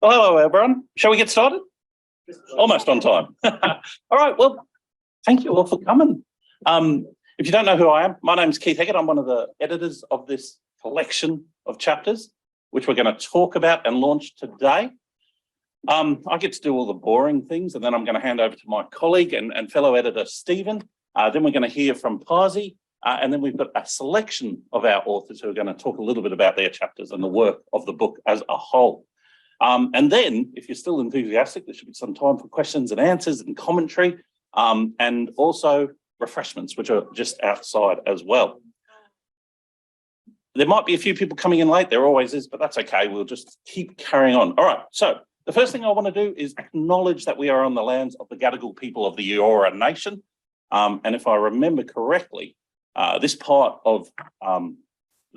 Well, hello, everyone. Shall we get started? Almost on time. All right. Well, thank you all for coming. If you don't know who I am, my name's Keith Heggart. I'm one of the editors of this collection of chapters, which we're going to talk about and launch today. I get to do all the boring things, and then I'm going to hand over to my colleague and fellow editor, Stephen. Then we're going to hear from Pasi, and then we've got a selection of our authors who are going to talk a little bit about their chapters and the work of the book as a whole. And then, if you're still enthusiastic, there should be some time for questions and answers and commentary, and also refreshments, which are just outside as well. There might be a few people coming in late, there always is, but that's okay, we'll just keep carrying on. All right, so the first thing I want to do is acknowledge that we are on the lands of the Gadigal people of the Eora Nation. And if I remember correctly, this part of the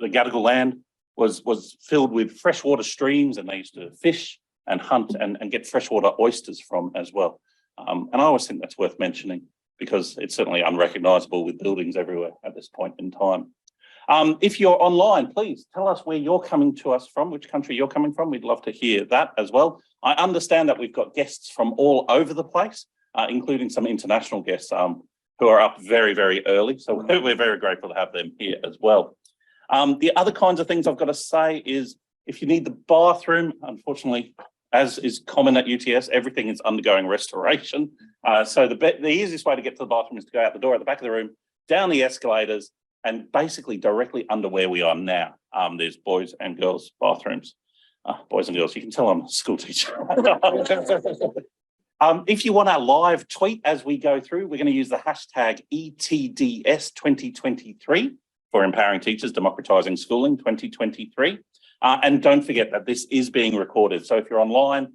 Gadigal land was filled with freshwater streams, and they used to fish and hunt and get freshwater oysters from as well. And I always think that's worth mentioning because it's certainly unrecognisable with buildings everywhere at this point in time. If you're online, please tell us where you're coming to us from, which country you're coming from. We'd love to hear that as well. I understand that we've got guests from all over the place, including some international guests who are up very, very early. So we're very grateful to have them here as well. The other kinds of things I've got to say is if you need the bathroom, unfortunately, as is common at UTS, everything is undergoing restoration. So the easiest way to get to the bathroom is to go out the door at the back of the room, down the escalators, and basically directly under where we are now. There's boys and girls bathrooms. Boys and girls, you can tell I'm a school teacher. If you want our live tweet as we go through, we're going to use the hashtag ETDS2023 for Empowering Teachers, Democratising Schooling 2023. And don't forget that this is being recorded. So if you're online,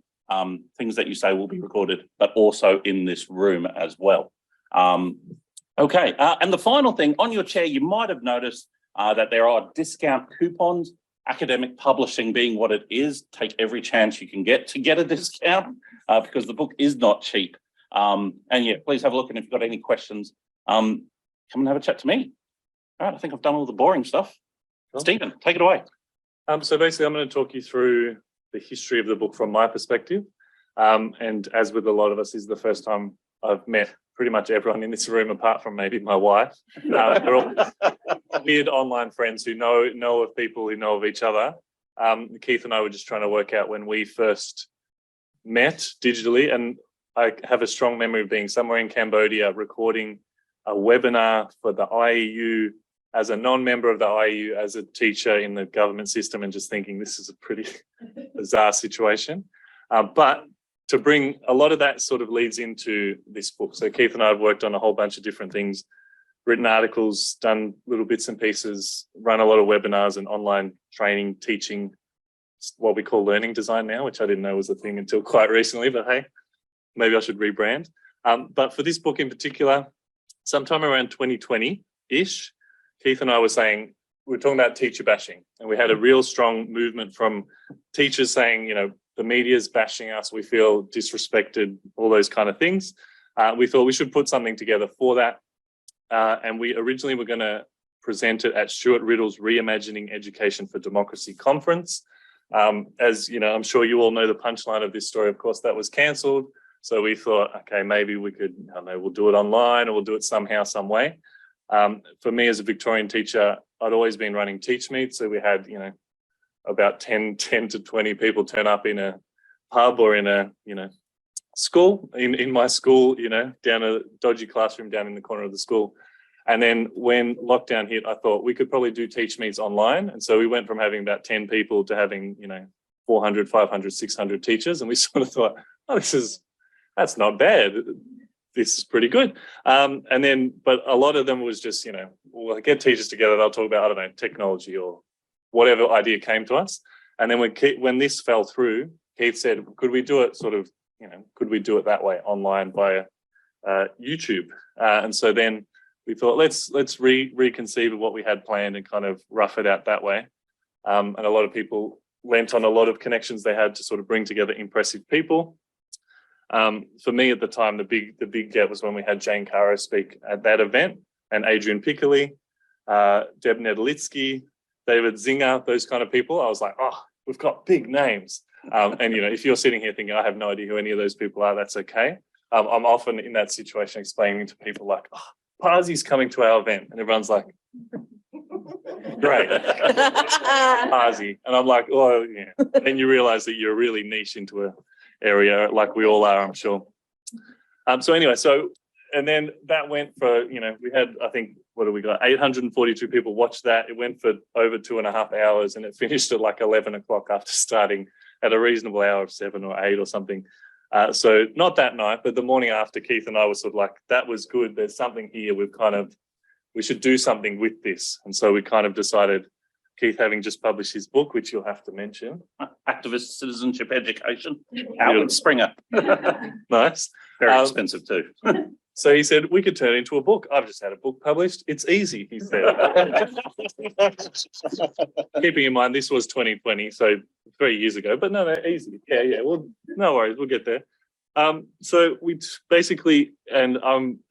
things that you say will be recorded, but also in this room as well. Okay, and the final thing, on your chair, you might have noticed that there are discount coupons. Academic publishing being what it is, take every chance you can get to get a discount because the book is not cheap. And yeah, please have a look, and if you've got any questions, come and have a chat to me. All right, I think I've done all the boring stuff. Cool. Stephen, take it away. So basically, I'm going to talk you through the history of the book from my perspective. And as with a lot of us, this is the first time I've met pretty much everyone in this room, apart from maybe my wife. We're all weird online friends who know of people who know of each other. Keith and I were just trying to work out when we first met digitally, and I have a strong memory of being somewhere in Cambodia recording a webinar for the IEU as a non-member of the IEU, as a teacher in the government system, and just thinking this is a pretty bizarre situation. But to bring a lot of that sort of leads into this book. So Keith and I have worked on a whole bunch of different things, written articles, done little bits and pieces, run a lot of webinars and online training, teaching what we call learning design now, which I didn't know was a thing until quite recently, but hey, maybe I should rebrand. But for this book in particular, sometime around 2020-ish, Keith and I were saying, we were talking about teacher bashing, and we had a real strong movement from teachers saying, you know, the media's bashing us, we feel disrespected, all those kind of things. We thought we should put something together for that. And we originally were going to present it at Stuart Riddle's Reimagining Education for Democracy conference. As you know, I'm sure you all know the punchline of this story. Of course, that was cancelled. So we thought, okay, maybe we could, I don't know, we'll do it online or we'll do it somehow, some way. For me as a Victorian teacher, I'd always been running Teach Meets. So we had, you know, about 10 to 20 people turn up in a pub or in a, you know, school, in my school, you know, down a dodgy classroom down in the corner of the school. And then when lockdown hit, I thought we could probably do Teach Meets online. And so we went from having about 10 people to having, you know, 400, 500, 600 teachers. And we sort of thought, oh, that's not bad. This is pretty good. And then, but a lot of them was just, you know, we'll get teachers together, they'll talk about, I don't know, technology or whatever idea came to us. And then when this fell through, Keith said, could we do it sort of, you know, could we do it that way online via YouTube? And so then we thought, let's reconceive of what we had planned and kind of rough it out that way. And a lot of people lent on a lot of connections they had to sort of bring together impressive people. For me at the time, the big get was when we had Jane Caro speak at that event, and Adrian Piccoli, Deb Nedlitsky, David Zinger, those kind of people. I was like, oh, we've got big names. And, you know, if you're sitting here thinking, I have no idea who any of those people are, that's okay. I'm often in that situation explaining to people like, oh, Pasi's coming to our event. And everyone's like, great, Pasi. And I'm like, oh, yeah. Then you realize that you're really niche into an area like we all are, I'm sure. So anyway, and then that went for, you know, we had, I think, what do we got? 842 people watched that. It went for over 2.5 hours and it finished at like 11 o'clock after starting at a reasonable hour of 7 or 8 or something. So not that night, but the morning after, Keith and I were sort of like, that was good. There's something here. We should do something with this. And so we kind of decided, Keith having just published his book, which you'll have to mention. Activist Citizenship Education, out with Springer. Nice. Very expensive too. So he said, we could turn it into a book. I've just had a book published. It's easy, he said. Keeping in mind, this was 2020, so 3 years ago, but no, easy. Yeah. Well, no worries, we'll get there. So we basically, and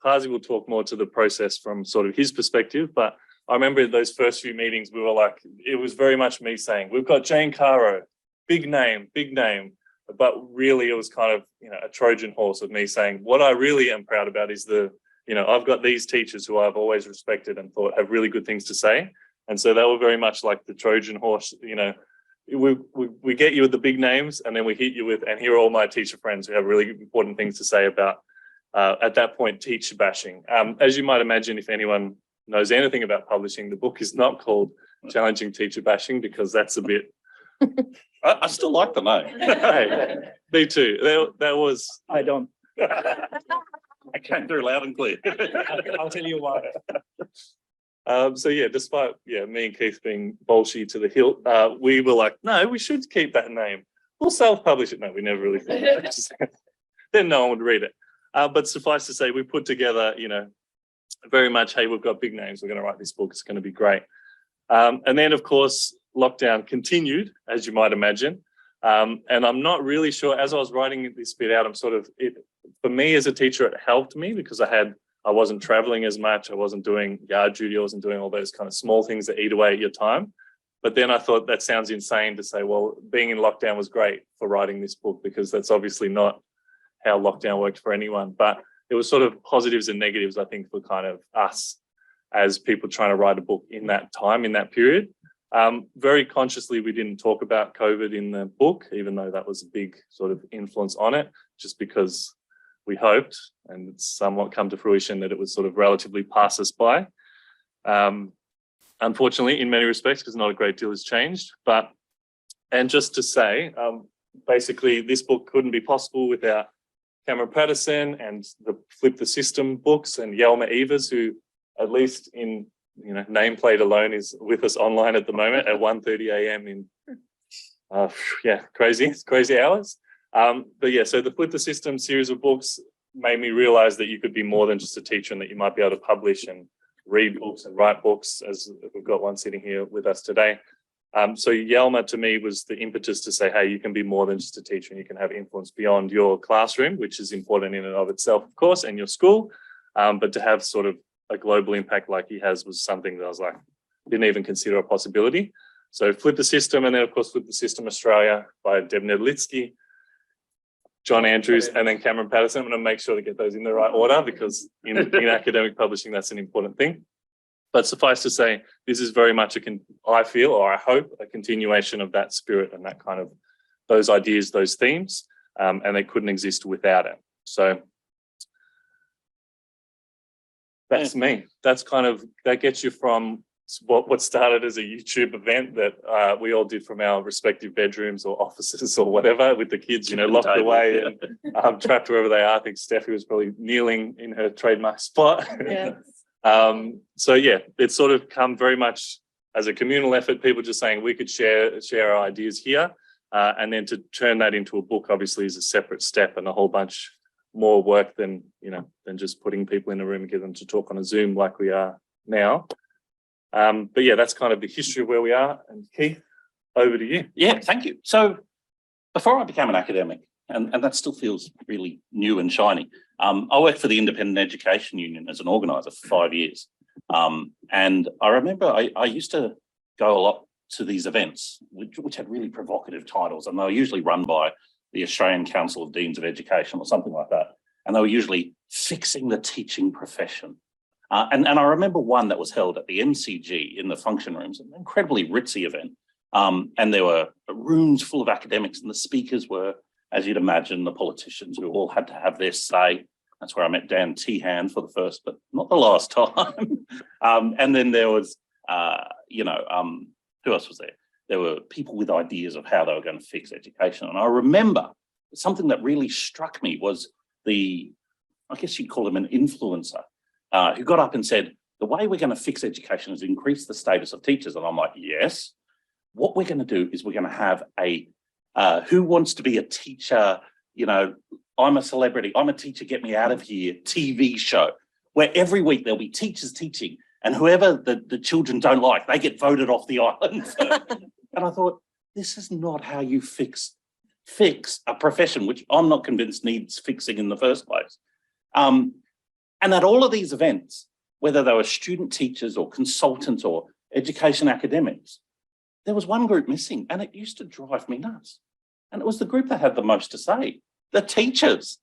Pasi will talk more to the process from sort of his perspective, but I remember those first few meetings, we were like, it was very much me saying, we've got Jane Caro, big name. But really it was kind of, you know, a Trojan horse of me saying, what I really am proud about is I've got these teachers who I've always respected and thought have really good things to say. And so they were very much like the Trojan horse, you know, we get you with the big names and then we hit you with, and here are all my teacher friends who have really important things to say about, at that point, teacher bashing. As you might imagine, if anyone knows anything about publishing, the book is not called Challenging Teacher Bashing because that's a bit... I still like the name. Hey, me too. That was... I don't. I came through loud and clear. I'll tell you why. So yeah, despite me and Keith being bolshy to the hilt, we were like, no, we should keep that name. We'll self-publish it. No, we never really thought that. Then no one would read it. But suffice to say, we put together, you know, very much, hey, we've got big names. We're going to write this book. It's going to be great. And then, of course, lockdown continued, as you might imagine. And I'm not really sure, as I was writing this bit out, for me as a teacher, it helped me because I wasn't traveling as much. I wasn't doing yard duty. I wasn't doing all those kind of small things that eat away at your time. But then I thought that sounds insane to say, well, being in lockdown was great for writing this book because that's obviously not how lockdown worked for anyone. But it was sort of positives and negatives, I think, for kind of us as people trying to write a book in that time, in that period. Very consciously, we didn't talk about COVID in the book, even though that was a big sort of influence on it, just because we hoped, and it's somewhat come to fruition, that it would sort of relatively pass us by. Unfortunately, in many respects, because not a great deal has changed. And just to say, basically, this book couldn't be possible without Cameron Paterson and the Flip the System books and Yelma Evers, who at least in nameplate alone is with us online at the moment at 1:30 a.m. in crazy hours. But yeah, so the Flip the System series of books made me realize that you could be more than just a teacher and that you might be able to publish and read books and write books, as we've got one sitting here with us today. So Yelma to me was the impetus to say, hey, you can be more than just a teacher and you can have influence beyond your classroom, which is important in and of itself, of course, and your school. But to have sort of a global impact like he has was something that I was like, didn't even consider a possibility. So Flip the System, and then of course Flip the System Australia by Deb Nedlitsky, John Andrews, and then Cameron Paterson. I'm going to make sure to get those in the right order because in academic publishing, that's an important thing. But suffice to say, this is very much I feel, or I hope, a continuation of that spirit and that kind of those ideas, those themes, and they couldn't exist without it. So that's me. That's that gets you from what started as a YouTube event that we all did from our respective bedrooms or offices or whatever with the kids, locked away and trapped wherever they are. I think Stephy was probably kneeling in her trademark spot. Yeah. So yeah, it's sort of come very much as a communal effort, people just saying we could share our ideas here. And then to turn that into a book obviously is a separate step and a whole bunch more work than just putting people in a room and get them to talk on a Zoom like we are now. But yeah, that's kind of the history of where we are. And Keith, over to you. Yeah, thank you. So before I became an academic, and that still feels really new and shiny, I worked for the Independent Education Union as an organiser for 5 years. And I remember I used to go a lot to these events, which had really provocative titles, and they were usually run by the Australian Council of Deans of Education or something like that. And they were usually fixing the teaching profession. And I remember one that was held at the MCG in the function rooms, an incredibly ritzy event. And there were rooms full of academics, and the speakers were, as you'd imagine, the politicians who all had to have their say. That's where I met Dan Tehan for the first, but not the last time. And then there was, who else was there? There were people with ideas of how they were going to fix education. And I remember something that really struck me was I guess you'd call him an influencer, who got up and said, the way we're going to fix education is increase the status of teachers. And I'm like, yes. What we're going to do is we're going to have a who wants to be a teacher, I'm a celebrity, I'm a teacher, get me out of here TV show, where every week there'll be teachers teaching, and whoever the children don't like, they get voted off the island. And I thought, this is not how you fix a profession, which I'm not convinced needs fixing in the first place. And at all of these events, whether they were student teachers or consultants or education academics, there was one group missing, and it used to drive me nuts. And it was the group that had the most to say, the teachers.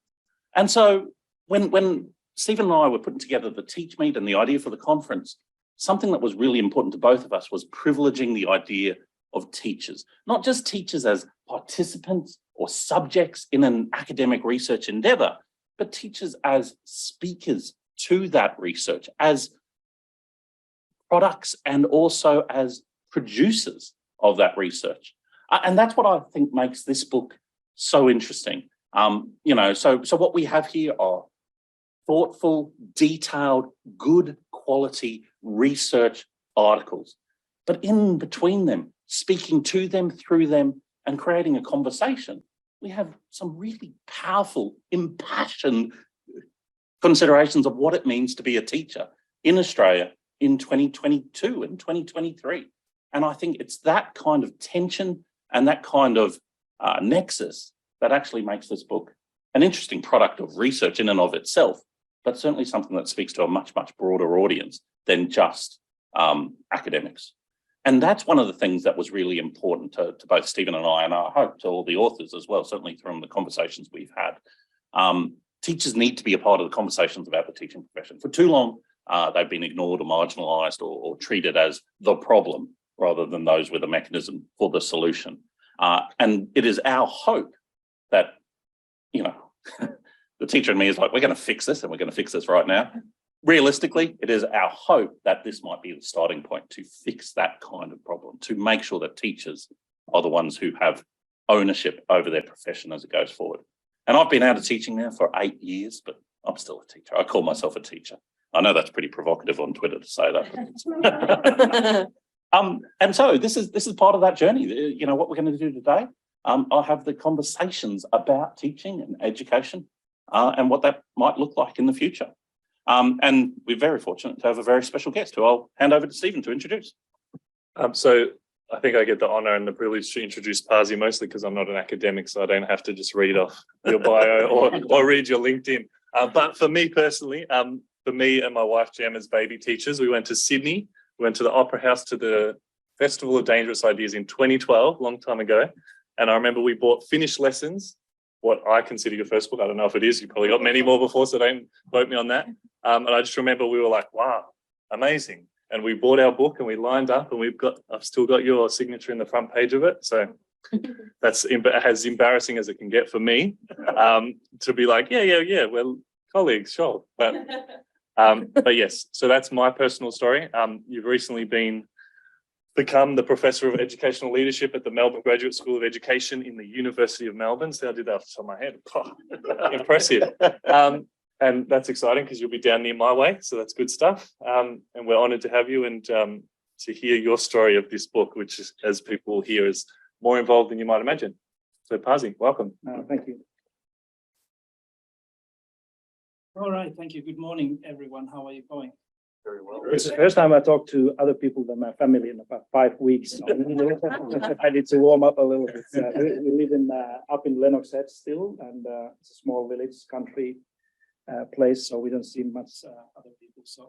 And so when Stephen and I were putting together the Teach Meet and the idea for the conference, something that was really important to both of us was privileging the idea of teachers, not just teachers as participants or subjects in an academic research endeavour, but teachers as speakers to that research, as products and also as producers of that research. And that's what I think makes this book so interesting. So what we have here are thoughtful, detailed, good quality research articles, but in between them, speaking to them, through them, and creating a conversation, we have some really powerful, impassioned considerations of what it means to be a teacher in Australia in 2022 and 2023. And I think it's that kind of tension and that kind of nexus that actually makes this book an interesting product of research in and of itself, but certainly something that speaks to a much, much broader audience than just academics. And that's one of the things that was really important to both Stephen and I hope to all the authors as well, certainly from the conversations we've had. Teachers need to be a part of the conversations about the teaching profession. For too long, they've been ignored or marginalised or treated as the problem rather than those with a mechanism for the solution. And it is our hope that, the teacher in me is like, we're going to fix this and we're going to fix this right now. Realistically, it is our hope that this might be the starting point to fix that kind of problem, to make sure that teachers are the ones who have ownership over their profession as it goes forward. And I've been out of teaching now for 8 years, but I'm still a teacher. I call myself a teacher. I know that's pretty provocative on Twitter to say that. And so this is part of that journey. What we're going to do today, I'll have the conversations about teaching and education and what that might look like in the future. And we're very fortunate to have a very special guest who I'll hand over to Stephen to introduce. So I think I get the honour and the privilege to introduce Pasi, mostly because I'm not an academic, so I don't have to just read off your bio or read your LinkedIn. But for me personally, for me and my wife Jem as baby teachers, we went to Sydney, we went to the Opera House to the Festival of Dangerous Ideas in 2012, long time ago. And I remember we bought finished lessons, what I consider your first book. I don't know if it is, you probably got many more before, so don't quote me on that. And I just remember we were like, wow, amazing. And we bought our book and we lined up and I've still got your signature in the front page of it. So that's as embarrassing as it can get for me, to be like, yeah, we're colleagues, sure. But yes, so that's my personal story. You've recently become the Professor of Educational Leadership at the Melbourne Graduate School of Education in the University of Melbourne. So I did that off the top of my head. Oh, impressive. And that's exciting because you'll be down near my way. So that's good stuff. And we're honoured to have you and to hear your story of this book, which is, as people hear, is more involved than you might imagine. So Pasi, welcome. Thank you. All right, thank you. Good morning, everyone. How are you going? Very well. It's the first time I talk to other people than my family in about 5 weeks. I need to warm up a little bit. We live up in Lennox Head still, and it's a small village, country place, so we don't see much other people. So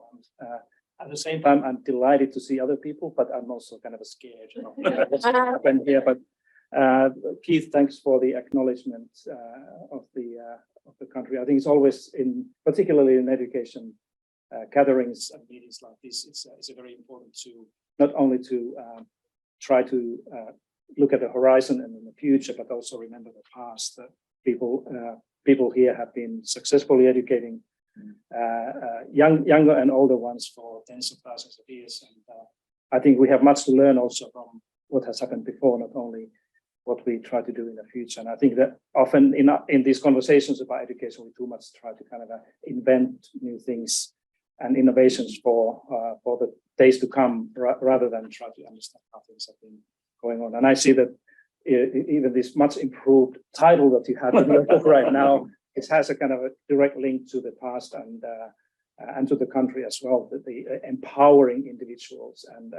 at the same time, I'm delighted to see other people, but I'm also kind of scared, what's happened here. But Keith, thanks for the acknowledgement of the country. I think it's always particularly in education, gatherings and meetings like this, it's a very important to not only to try to look at the horizon and in the future, but also remember the past. That people here have been successfully educating younger and older ones for tens of thousands of years. And I think we have much to learn also from what has happened before, not only what we try to do in the future. And I think that often in these conversations about education, we too much try to kind of invent new things and innovations for the days to come, rather than try to understand how things have been going on. And I see that even this much improved title that you have in your book right now, it has a kind of a direct link to the past and to the country as well, the empowering individuals and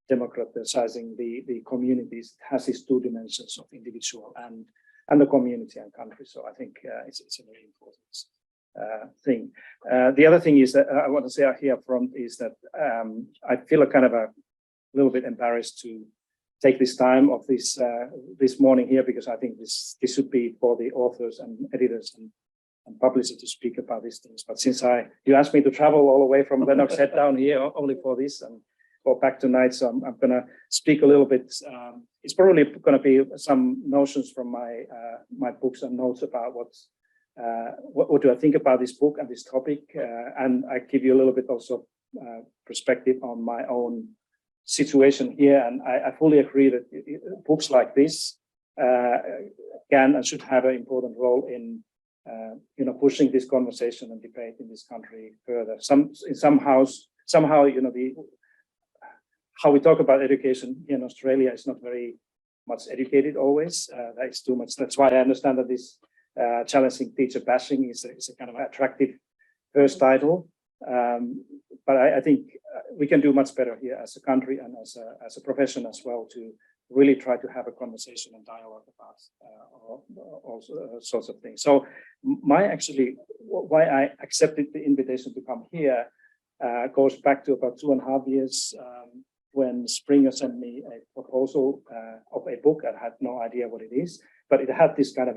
democratizing the communities. It has these two dimensions of individual and the community and country. So I think it's a very important thing. The other thing is that I want to say here up front is that I feel a little bit embarrassed to take this time of this morning here, because I think this should be for the authors and editors and publishers to speak about these things. But since you asked me to travel all the way from Lennox Head down here only for this and go back tonight, so I'm going to speak a little bit. It's probably going to be some notions from my books and notes about what do I think about this book and this topic, and I give you a little bit also perspective on my own situation here. And I fully agree that books like this can and should have an important role in pushing this conversation and debate in this country further. Somehow how we talk about education in Australia is not very much educated always. That is too much. That's why I understand that this challenging teacher bashing is a kind of attractive first title. But I think we can do much better here as a country and as a profession as well, to really try to have a conversation and dialogue about all sorts of things. So why I accepted the invitation to come here goes back to about 2.5 years when Springer sent me a proposal of a book. I had no idea what it is, but it had this kind of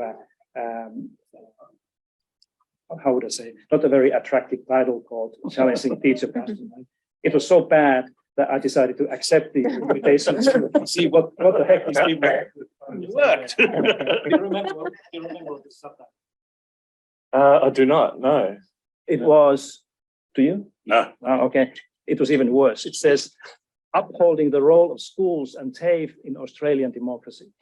how would I say, not a very attractive title called Challenging Teacher Bashing. It was so bad that I decided to accept the invitation to see what the heck these people worked. Do you remember what the subtitle? I do not, no. It was, do you? No. Oh, okay. It was even worse. It says, upholding the role of schools and TAFE in Australian democracy.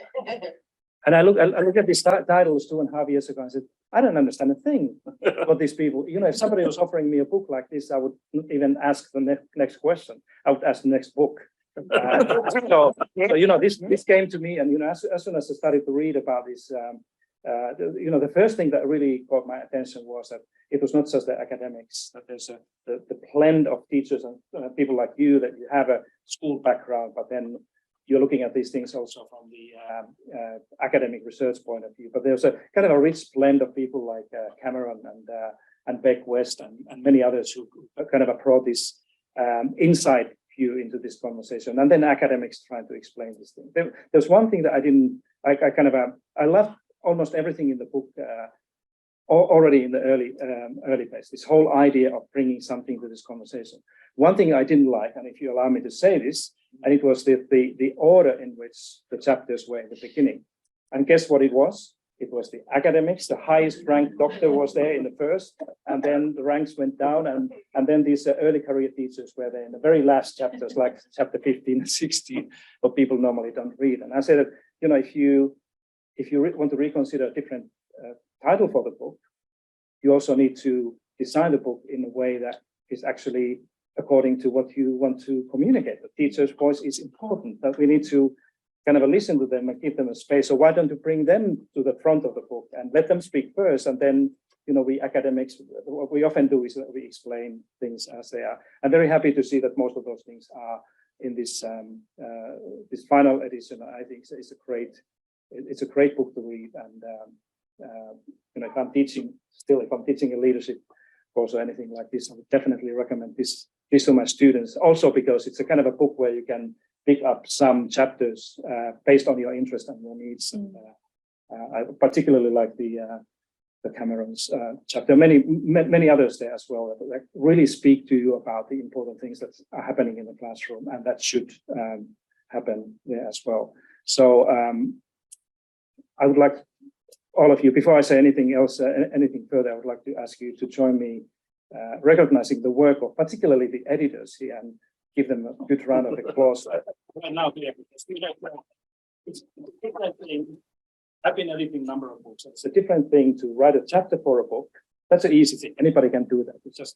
And I look at these titles 2.5 years ago and said, I don't understand a thing what these people, if somebody was offering me a book like this, I would even ask the next question. I would ask the next book. So this came to me, and as soon as I started to read about this, the first thing that really caught my attention was that it was not just the academics, that there's the blend of teachers and people like you, that you have a school background, but then you're looking at these things also from the academic research point of view. But there's a kind of a rich blend of people like Cameron and Beck West and many others who kind of brought this insight view into this conversation. And then academics trying to explain this thing. There's one thing that I left almost everything in the book already in the early phase, this whole idea of bringing something to this conversation. One thing I didn't like, and if you allow me to say this, and it was the order in which the chapters were in the beginning. And guess what it was? It was the academics, the highest ranked doctor was there in the first, and then the ranks went down, and then these early career teachers were there in the very last chapters, like chapter 15 and 16, what people normally don't read. And I said that, if you want to reconsider a different title for the book, you also need to design the book in a way that is actually according to what you want to communicate. The teacher's voice is important, that we need to kind of listen to them and give them a space. So why don't you bring them to the front of the book and let them speak first, and then we academics, what we often do is that we explain things as they are. I'm very happy to see that most of those things are in this this final edition. I think it's a great book to read. And if I'm teaching a leadership course or anything like this, I would definitely recommend this to my students. Also because it's a kind of a book where you can pick up some chapters based on your interest and your needs. And, I particularly like the Cameron's chapter. Many others there as well that really speak to you about the important things that are happening in the classroom, and that should happen there as well. So I would like all of you, before I say anything else, anything further, I would like to ask you to join me recognizing the work of particularly the editors here and give them a good round of applause. Right now, it's a different thing. I've been editing a number of books. It's a different thing to write a chapter for a book. That's an easy thing. Anybody can do that. It's just,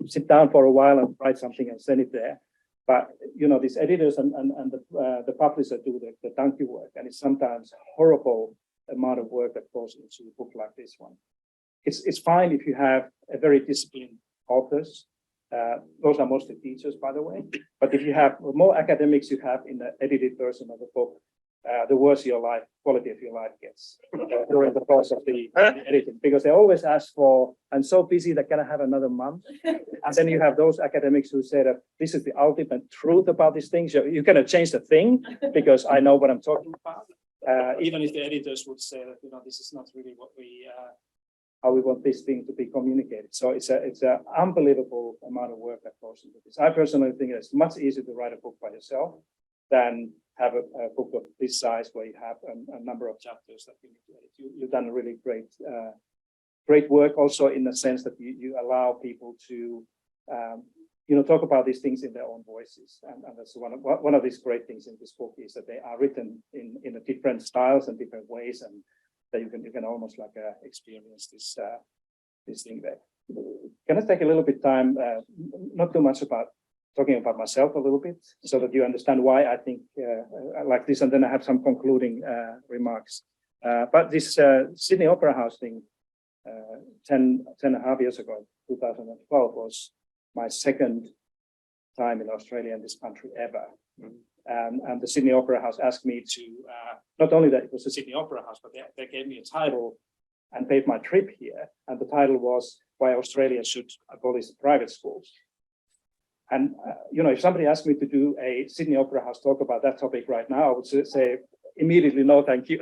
sit down for a while and write something and send it there. But, these editors and the publisher do the donkey work. And it's sometimes horrible amount of work that goes into a book like this one. It's fine if you have a very disciplined authors. Those are mostly teachers, by the way. But if you have more academics you have in the edited version of the book, the worse your quality of your life gets during the course of the editing, because they always ask for, I'm so busy that can I have another month? And then you have those academics who say that this is the ultimate truth about these things. You're going to change the thing because I know what I'm talking about. Even if the editors would say that, this is not really what how we want this thing to be communicated. So it's an unbelievable amount of work that goes into this. I personally think it's much easier to write a book by yourself than have a book of this size where you have a number of chapters that you need to edit. You've done a really great work also in the sense that you allow people to talk about these things in their own voices. And that's one of these great things in this book is that they are written in a different styles and different ways, and that you can almost like experience this thing there. Can I take a little bit time, not too much about talking about myself a little bit, so that you understand why I think I like this, and then I have some concluding remarks. But this Sydney Opera House thing, 10 and a half years ago, 2012, was my second time in Australia and this country ever. And the Sydney Opera House asked me to, not only that it was the Sydney Opera House, but they gave me a title and paid my trip here. And the title was Why Australia Should Abolish Private Schools. And, if somebody asked me to do a Sydney Opera House talk about that topic right now, I would say immediately, no, thank you.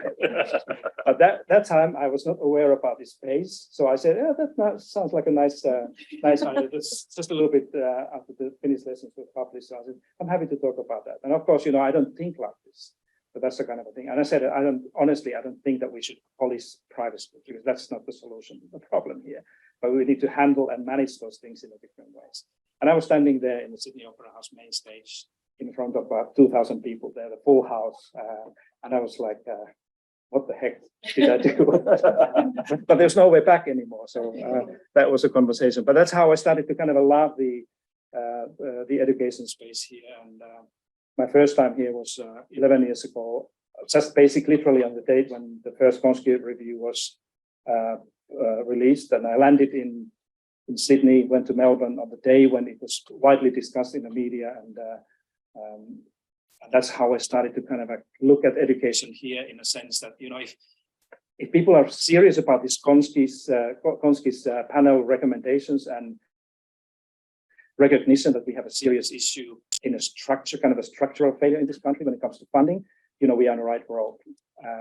But that time I was not aware about this space. So I said, that sounds like a nice idea. That's just a little bit after the Finnish lessons were published. So I said, I'm happy to talk about that. And of course, I don't think like this, but that's the kind of a thing. And I said, I don't think that we should police private schools, because that's not the solution to the problem here. But we need to handle and manage those things in a different ways. And I was standing there in the Sydney Opera House main stage in front of about 2,000 people there, the full house. And I was like, what the heck did I do? But there's no way back anymore. So that was a conversation. But that's how I started to kind of love the education space here. And my first time here was 11 years ago, just basically literally on the date when the first conscript review was released. And I landed in Sydney, went to Melbourne on the day when it was widely discussed in the media, and that's how I started to kind of look at education here in a sense that, if people are serious about this Konski's panel recommendations and recognition that we have a serious issue in a structural failure in this country when it comes to funding, we are on the right road.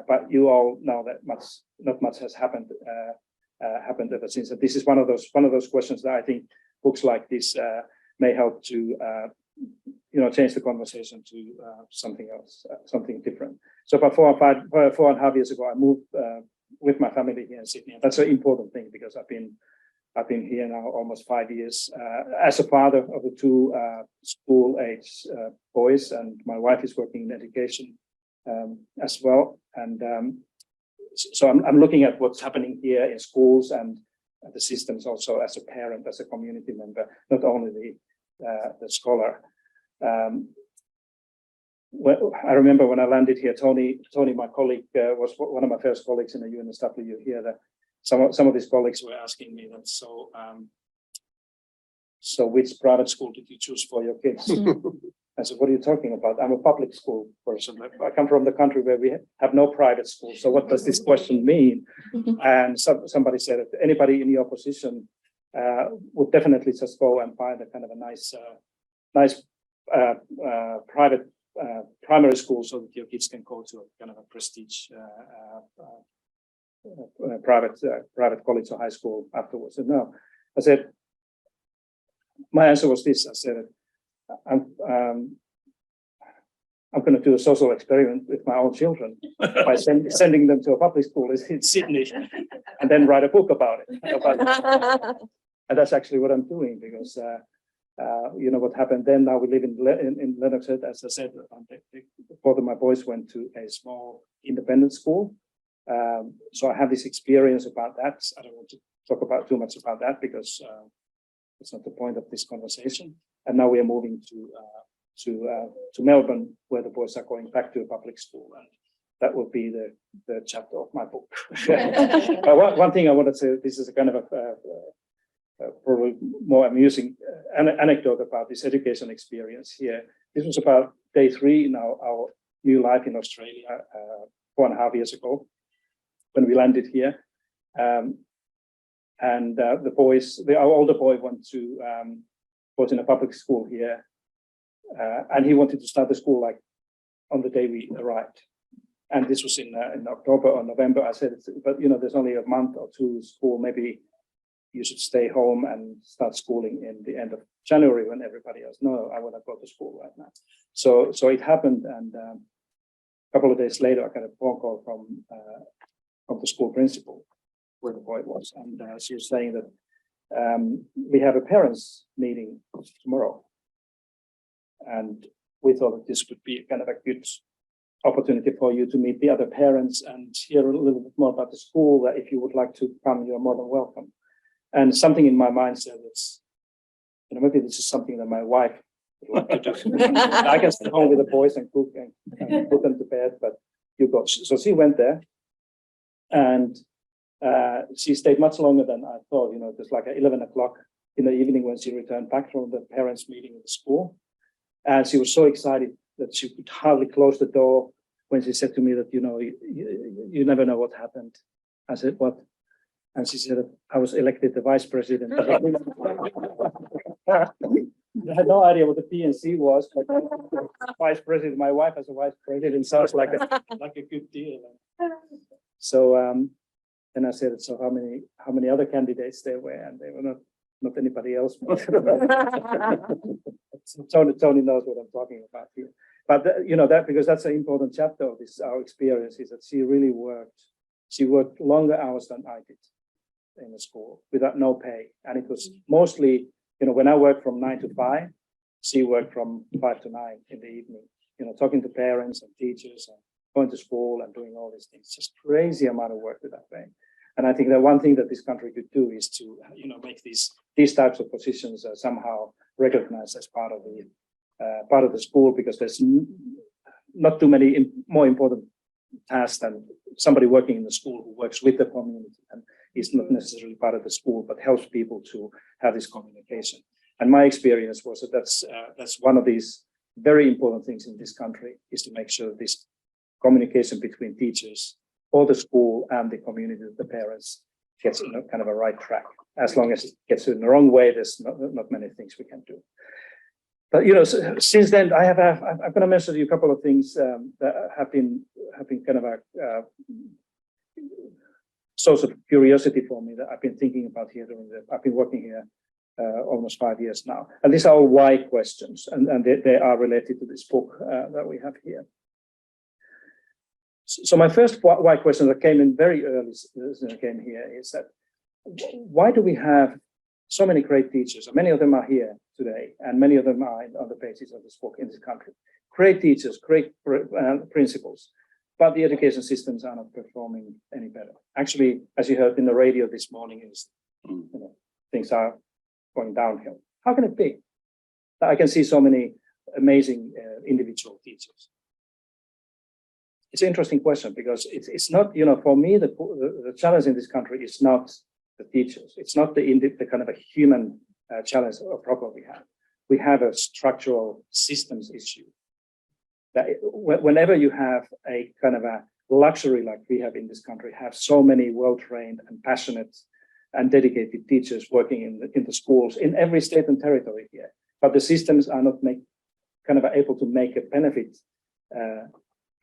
But you all know that not much has happened ever since. And this is one of those questions that I think books like this may help to change the conversation to something else, something different. So about 4.5 years ago, I moved with my family here in Sydney. And that's an important thing because I've been here now almost 5 years as a father of the two school-age boys, and my wife is working in education as well. And so I'm looking at what's happening here in schools and the systems also as a parent, as a community member, not only the scholar. I remember when I landed here, Tony, my colleague, was one of my first colleagues in the UNSW here. That some of these colleagues were asking me that, so which private school did you choose for your kids? I said, what are you talking about? I'm a public school person. I come from the country where we have no private schools. So what does this question mean? And somebody said that anybody in your position would definitely just go and find a kind of a nice private primary school so that your kids can go to a kind of a prestige private college or high school afterwards. And no, I said, my answer was this. I said, I'm going to do a social experiment with my own children by sending them to a public school in Sydney and then write a book about it. And that's actually what I'm doing because, you know, what happened then, now we live in Lennox, as I said, both of my boys went to a small independent school. So I have this experience about that. I don't want to talk about too much about that because it's not the point of this conversation. And now we are moving to Melbourne, where the boys are going back to a public school, and that will be the chapter of my book. But one thing I want to say, this is a kind of a probably more amusing anecdote about this education experience here. This was about day 3 in our new life in Australia 4.5 years ago when we landed here. And the boys, our older boy was in a public school here, and he wanted to start the school like on the day we arrived. And this was in October or November. I said, but you know, there's only a month or two school. Maybe you should stay home and start schooling in the end of January when everybody else. No, I want to go to school right now. So it happened, and a couple of days later, I got a phone call from the school principal where the boy was, and she was saying that we have a parents' meeting tomorrow, and we thought that this would be kind of a good opportunity for you to meet the other parents and hear a little bit more about the school. That if you would like to come, you're more than welcome. And something in my mind said, it's, you know, maybe this is something that my wife would like to do. I can stay home with the boys and cook and put them to bed, but you go. So she went there, and she stayed much longer than I thought. You know, it was like at 11 o'clock in the evening when she returned back from the parents' meeting at the school. And she was so excited that she could hardly close the door when she said to me that, you know, you never know what happened. I said, what? And she said, I was elected the vice president. I had no idea what the PNC was, but vice president, my wife as a vice president sounds like a good deal. So then I said, so how many other candidates there were? And they were not anybody else. So Tony knows what I'm talking about here. But you know, that because that's an important chapter of this, our experience is that she really worked. She worked longer hours than I did in the school without no pay. And it was mostly, you know, when I worked from 9 to 5, she worked from 5 to 9 in the evening, you know, talking to parents and teachers and going to school and doing all these things. Just crazy amount of work without pay. And I think that one thing that this country could do is to, you know, make these types of positions somehow recognized as part of the school, because there's not too many more important tasks than somebody working in the school who works with the community and is not necessarily part of the school, but helps people to have this communication. And my experience was that that's one of these very important things in this country, is to make sure this communication between teachers or the school and the community, the parents, gets in a kind of a right track. As long as it gets in the wrong way, there's not many things we can do. But you know, since then, I'm going to mention to you a couple of things that have been kind of a source of curiosity for me that I've been thinking about here. I've been working here almost 5 years now, and these are all why questions, and they are related to this book that we have here. So my first why question that came in very early as I came here is that why do we have so many great teachers? Many of them are here today, and many of them are on the pages of this book in this country. Great teachers, great principals, but the education systems are not performing any better. Actually, as you heard in the radio this morning, you know, things are going downhill. How can it be? I can see so many amazing individual teachers. It's an interesting question, because it's not, you know, for me, the challenge in this country is not the teachers. It's not the kind of a human challenge or problem we have. we have a structural systems issue. That whenever you have a kind of a luxury like we have in this country, have so many well-trained and passionate and dedicated teachers working in the schools in every state and territory here, but the systems are not able to make a benefit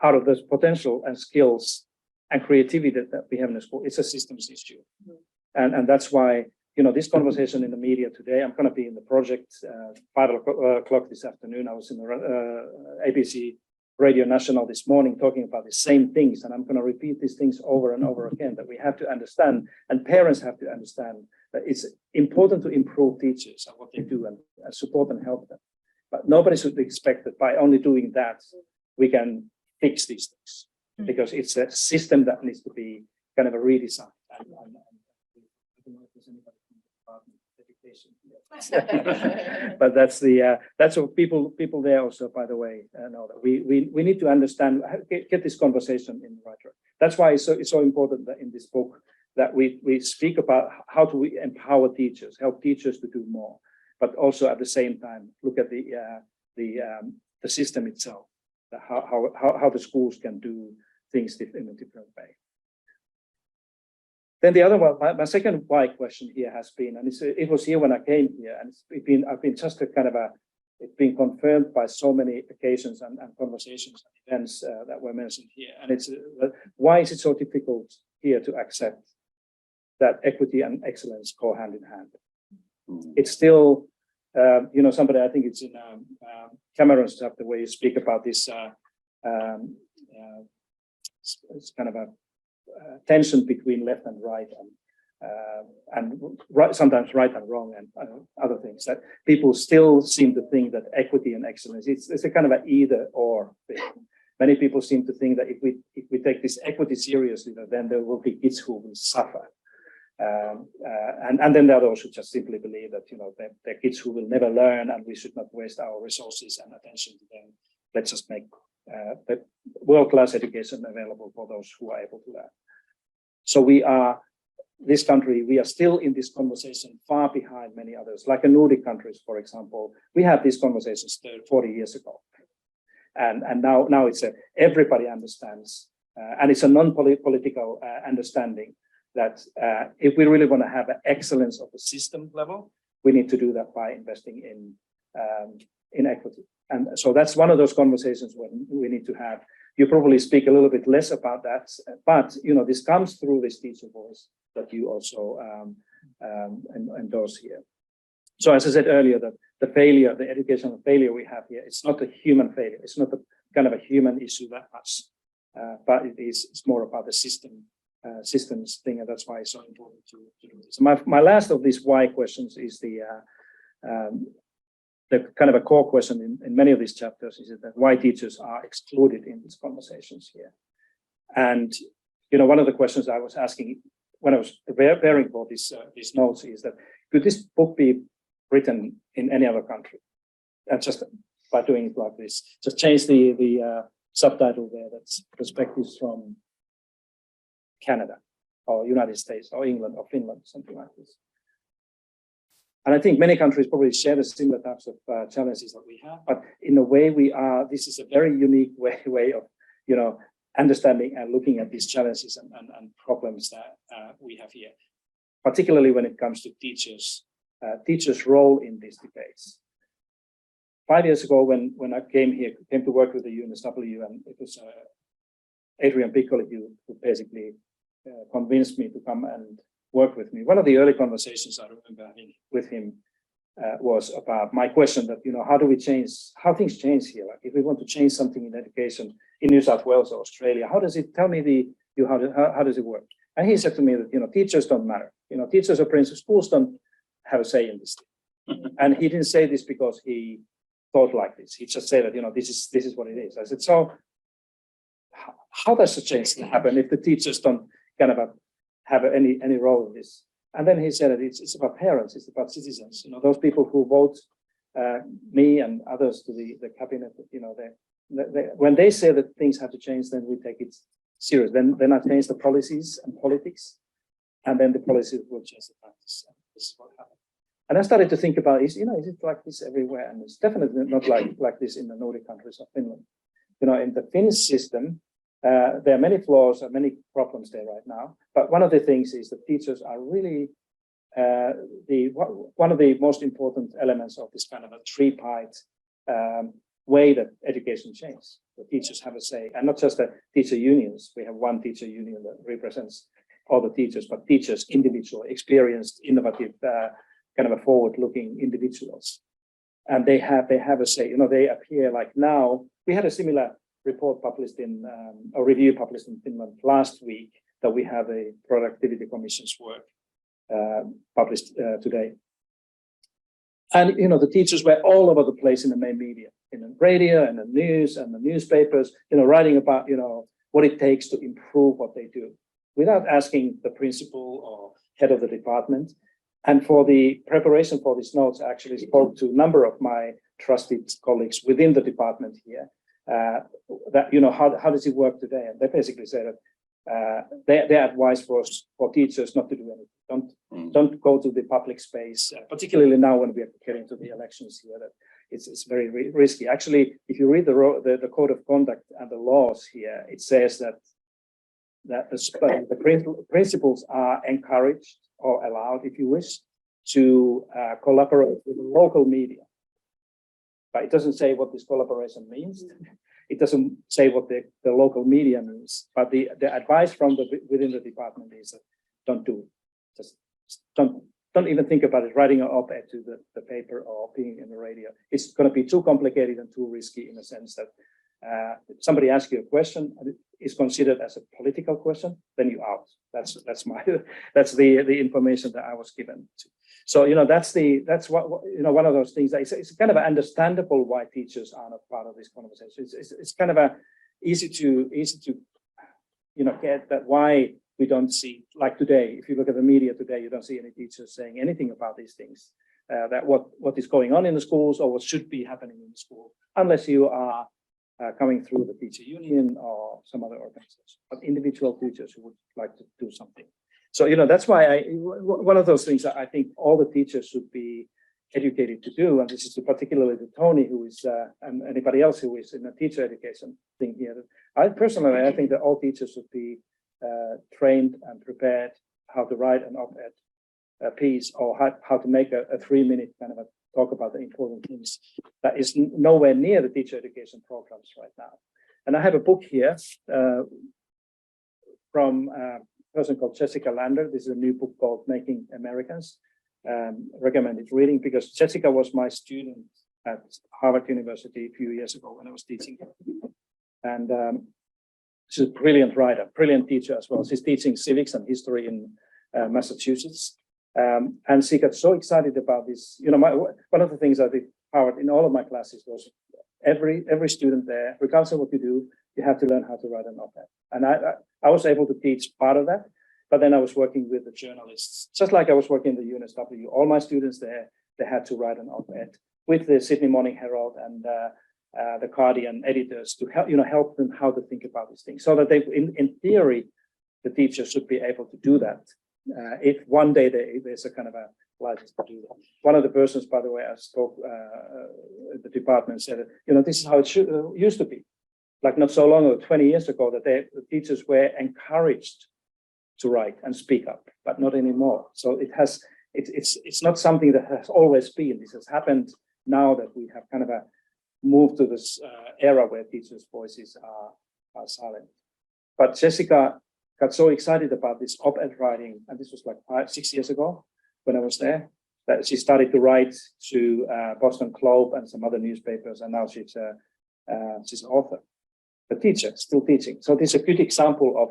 out of this potential and skills and creativity that we have in the school. It's a systems issue. And that's why, this conversation in the media today, I'm going to be in the project 5 o'clock this afternoon. I was in the ABC Radio National this morning talking about the same things, and I'm going to repeat these things over and over again, that we have to understand, and parents have to understand, that it's important to improve teachers and what they do and support and help them. But nobody should expect that by only doing that, we can fix these things, because it's a system that needs to be kind of a redesign. I don't know if there's anybody from the Department of Education here. But that's what people there also, by the way, know that we need to understand, get this conversation in the right track. That's why it's so important that in this book that we speak about how do we empower teachers, help teachers to do more, but also at the same time look at the system itself, how the schools can do things in a different way. Then the other one, my second why question here has been, and it was here when I came here, and I've been just it's been confirmed by so many occasions and conversations and events that were mentioned here. And it's why is it so difficult here to accept that equity and excellence go hand in hand? It's still, somebody, I think it's in Cameron's chapter where you speak about this it's kind of a tension between left and right, and right, sometimes right and wrong, and other things, that people still seem to think that equity and excellence, it's a kind of an either or thing. Many people seem to think that if we take this equity seriously, then there will be kids who will suffer. And then there are those who just simply believe that they're kids who will never learn, and we should not waste our resources and attention to them. Let's just make the world-class education available for those who are able to learn. So this country, we are still in this conversation far behind many others, like in Nordic countries, for example. We had these conversations 40 years ago. And now it's everybody understands, and it's a non-political understanding that if we really want to have an excellence of the system level, we need to do that by investing in equity. And so that's one of those conversations when we need to have. You probably speak a little bit less about that, but this comes through this teacher voice that you also endorse here. So as I said earlier, that the educational failure we have here, it's not a human failure. It's not a kind of a human issue that much, but it's more about the systems thing, and that's why it's so important to do this. My last of these why questions is the kind of a core question in many of these chapters, is that why teachers are excluded in these conversations here. And one of the questions I was asking when I was preparing for these notes is that could this book be written in any other country? And just by doing it like this, just change the subtitle there. That's perspectives from Canada or United States or England or Finland, something like this. And I think many countries probably share the similar types of challenges that we have, but in a way this is a very unique way of, understanding and looking at these challenges and problems that we have here, particularly when it comes to teachers' role in these debates. 5 years ago, when I came to work with the UNSW, and it was Adrian Piccoli who basically convinced me to come and work with me. One of the early conversations I remember having with him was about my question that, how things change here. Like if we want to change something in education in New South Wales or Australia, how does it work? And he said to me that, teachers don't matter. Teachers or principals, schools don't have a say in this thing. And he didn't say this because he thought like this. He just said that, this is what it is. I said, so how does the change happen if the teachers don't kind of have any role in this? And then he said that it's about parents, it's about citizens, those people who vote me and others to the cabinet, when they say that things have to change, then we take it serious. Then I change the policies and politics, and then the policies will change the practice. This is what happened. And I started to think about, is it like this everywhere? And it's definitely not like this in the Nordic countries of Finland. In the Finnish system, there are many flaws and many problems there right now. But one of the things is that teachers are really one of the most important elements of this kind of a tripartite way that education changes. The teachers have a say, and not just the teacher unions. We have one teacher union that represents all the teachers, but teachers, individual, experienced, innovative, kind of a forward-looking individuals, and they have a say. They appear like now. We had a similar report published in a review published in Finland last week that we have a productivity commission's work published today. And the teachers were all over the place in the main media, in the radio and the news and the newspapers, writing about what it takes to improve what they do, without asking the principal or head of the department. And for the preparation for these notes, I actually spoke to a number of my trusted colleagues within the department here. That how does it work today? And they basically said that their advice was for teachers not to do anything. Don't go to the public space, particularly now when we are getting to the elections here. That it's very risky. Actually, if you read the code of conduct and the laws here, it says that the principals are encouraged or allowed, if you wish, to collaborate with the local media. But it doesn't say what this collaboration means. It doesn't say what the local media means. But the advice from within the department is that don't do it. Just don't even think about it, writing an op-ed to the paper or being in the radio. It's going to be too complicated and too risky in the sense that if somebody asks you a question and it is considered as a political question, then you're out. That's the information that I was given. So that's what one of those things that it's kind of understandable why teachers are not part of this conversation. It's kind of easy to get that why we don't see, like today, if you look at the media today, you don't see any teachers saying anything about these things, that what is going on in the schools or what should be happening in the school, unless you are coming through the teacher union or some other organization, but individual teachers who would like to do something. So, that's why one of those things that I think all the teachers should be educated to do, and this is particularly to Tony, who is, and anybody else who is in a teacher education thing here. I think that all teachers should be trained and prepared how to write an op-ed piece or how to make a 3-minute kind of a talk about the important things that is nowhere near the teacher education programs right now. And I have a book here from a person called Jessica Lander. This is a new book called Making Americans. Recommended reading because Jessica was my student at Harvard University a few years ago when I was teaching. And she's a brilliant writer, brilliant teacher as well. She's teaching civics and history in Massachusetts. And she got so excited about this. One of the things I did Harvard in all of my classes was every student there, regardless of what you do, you have to learn how to write an op-ed. And I was able to teach part of that, but then I was working with the journalists, just like I was working in the UNSW. All my students there, they had to write an op-ed with the Sydney Morning Herald and the Guardian editors to help them how to think about these things, so that they, in theory, the teachers should be able to do that. If one day there's a kind of a license to do that. One of the persons, by the way, I spoke at the department said, this is how it used to be. Like not so long ago, 20 years ago, that the teachers were encouraged to write and speak up, but not anymore. So it's not something that has always been. This has happened now that we have kind of moved to this era where teachers' voices are silent. But Jessica got so excited about this op-ed writing, and this was like 5-6 years ago when I was there, that she started to write to Boston Globe and some other newspapers, and now she's an author, a teacher, still teaching. So this is a good example of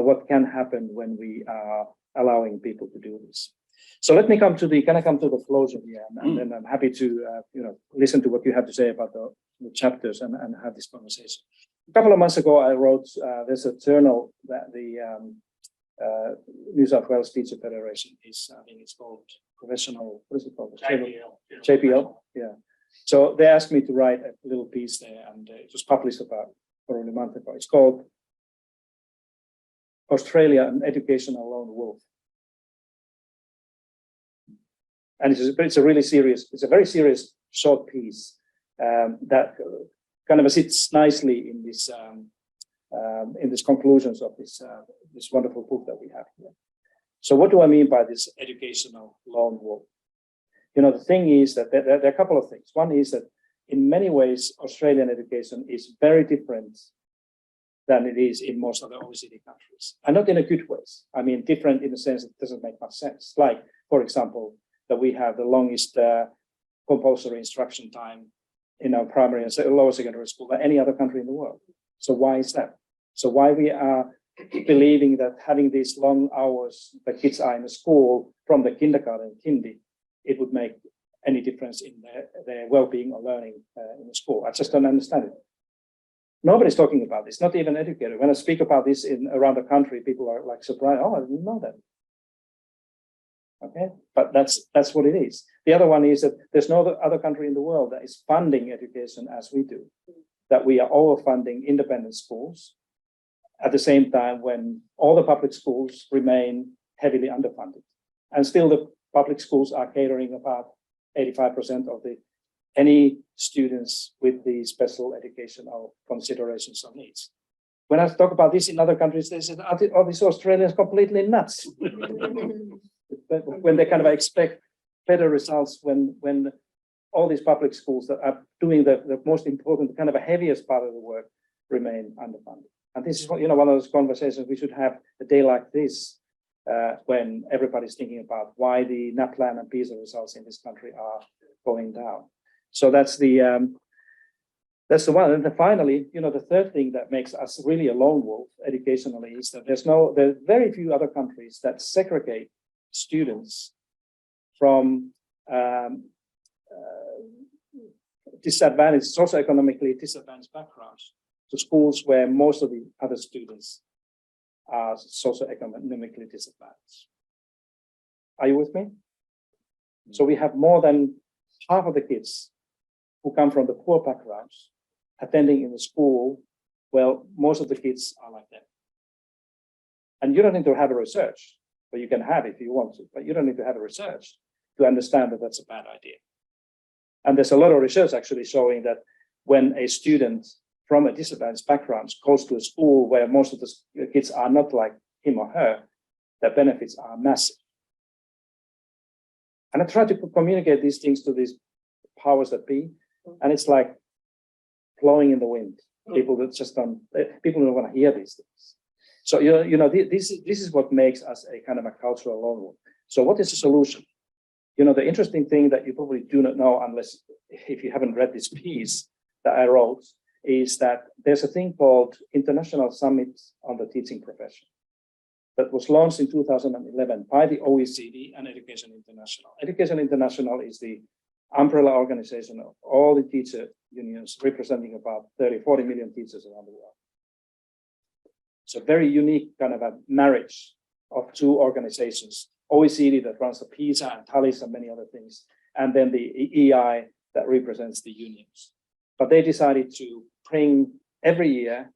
what can happen when we are allowing people to do this. So let me come to the closure here, and then I'm happy to listen to what you have to say about the chapters and have this conversation. A couple of months ago, I wrote, there's a journal that the New South Wales Teacher Federation is, I think it's called Professional, what is it called? JPL, yeah. So they asked me to write a little piece there, and it was published about a month ago. It's called Australia, an Educational Lone Wolf. And it's a really serious, it's a very serious short piece that kind of sits nicely in this conclusions of this wonderful book that we have here. So what do I mean by this educational lone wolf? You know, the thing is that there are a couple of things. One is that in many ways, Australian education is very different than it is in most other OECD countries. And not in a good ways. I mean, different in the sense that it doesn't make much sense. Like, for example, that we have the longest compulsory instruction time in our primary and lower secondary school than any other country in the world. So why is that? So why we are believing that having these long hours the kids are in the school from the kindergarten and kindy, it would make any difference in their well-being or learning in the school. I just don't understand it. Nobody's talking about this, not even educators. When I speak about this around the country, people are like surprised. Oh, I didn't know that. Okay, but that's what it is. The other one is that there's no other country in the world that is funding education as we do. That we are overfunding independent schools at the same time when all the public schools remain heavily underfunded. And still the public schools are catering about 85% of any students with the special educational considerations or needs. When I talk about this in other countries, they said, oh, these Australians completely nuts. When they kind of expect better results when all these public schools that are doing the most important, kind of a heaviest part of the work remain underfunded. And this is what, you know, one of those conversations we should have a day like this when everybody's thinking about why the NAPLAN and PISA results in this country are going down. So that's the one. And then finally, you know, the third thing that makes us really a lone wolf educationally is that there are very few other countries that segregate students from disadvantaged, socioeconomically disadvantaged backgrounds to schools where most of the other students are socioeconomically disadvantaged. Are you with me? So we have more than half of the kids who come from the poor backgrounds attending in the school. Well, most of the kids are like that. And you don't need to have a research, but you can have if you want to, but you don't need to have a research to understand that that's a bad idea. And there's a lot of research actually showing that when a student from a disadvantaged background goes to a school where most of the kids are not like him or her, the benefits are massive. And I try to communicate these things to these powers that be, and it's like blowing in the wind. People that just don't want to hear these things. So you know this is what makes us a kind of a cultural lone wolf. So what is the solution? You know, the interesting thing that you probably do not know unless if you haven't read this piece that I wrote is that there's a thing called International Summit on the Teaching Profession that was launched in 2011 by the OECD and Education International. Education International is the umbrella organization of all the teacher unions representing about 40 million teachers around the world. It's a very unique kind of a marriage of two organizations, OECD that runs the PISA and TALIS and many other things, and then the EI that represents the unions. But they decided to bring every year,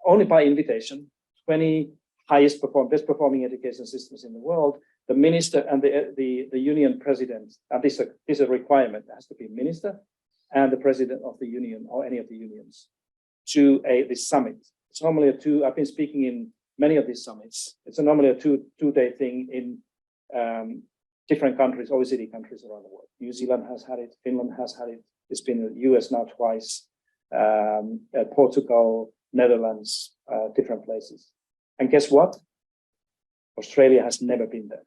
only by invitation, 20 best performing education systems in the world, the minister and the union president, and this is a requirement, it has to be minister and the president of the union or any of the unions to this summit. It's normally I've been speaking in many of these summits. It's normally a two-day thing in different countries, OECD countries around the world. New Zealand has had it, Finland has had it. It's been in the US now twice, Portugal, Netherlands, different places. And guess what? Australia has never been there.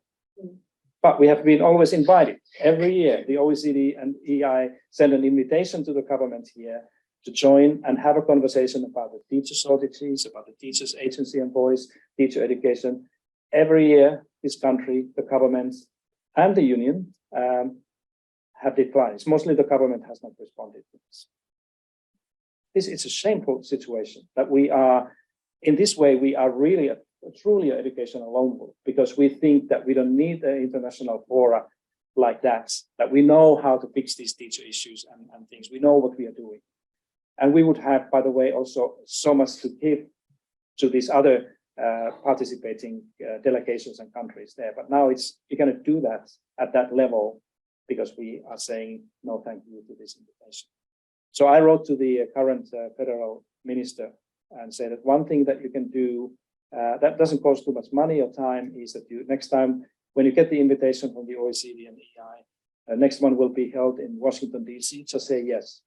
But we have been always invited. Every year, the OECD and EI send an invitation to the government here to join and have a conversation about the teacher shortages, about the teachers' agency and voice, teacher education. Every year, this country, the government and the union have declined. It's mostly the government has not responded to this. This is a shameful situation that we are, in this way, we are really truly an educational lone wolf because we think that we don't need an international fora like that we know how to fix these teacher issues and things. We know what we are doing. And we would have, by the way, also so much to give to these other participating delegations and countries there. But now you're going to do that at that level because we are saying no thank you to this invitation. So I wrote to the current federal minister and said that one thing that you can do that doesn't cost too much money or time is that you next time when you get the invitation from the OECD and EI, next one will be held in Washington, DC. Just say yes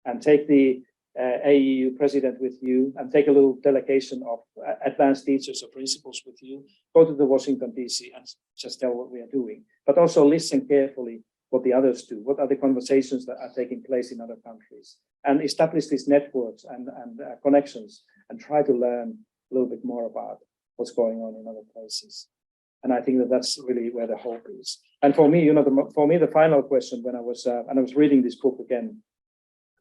and take the AEU president with you and take a little delegation of advanced teachers or principals with you. Go to the Washington, DC and just tell what we are doing, but also listen carefully what the others do. What are the conversations that are taking place in other countries and establish these networks and connections and try to learn a little bit more about what's going on in other places. And I think that that's really where the hope is. And for me, the final question when I was reading this book again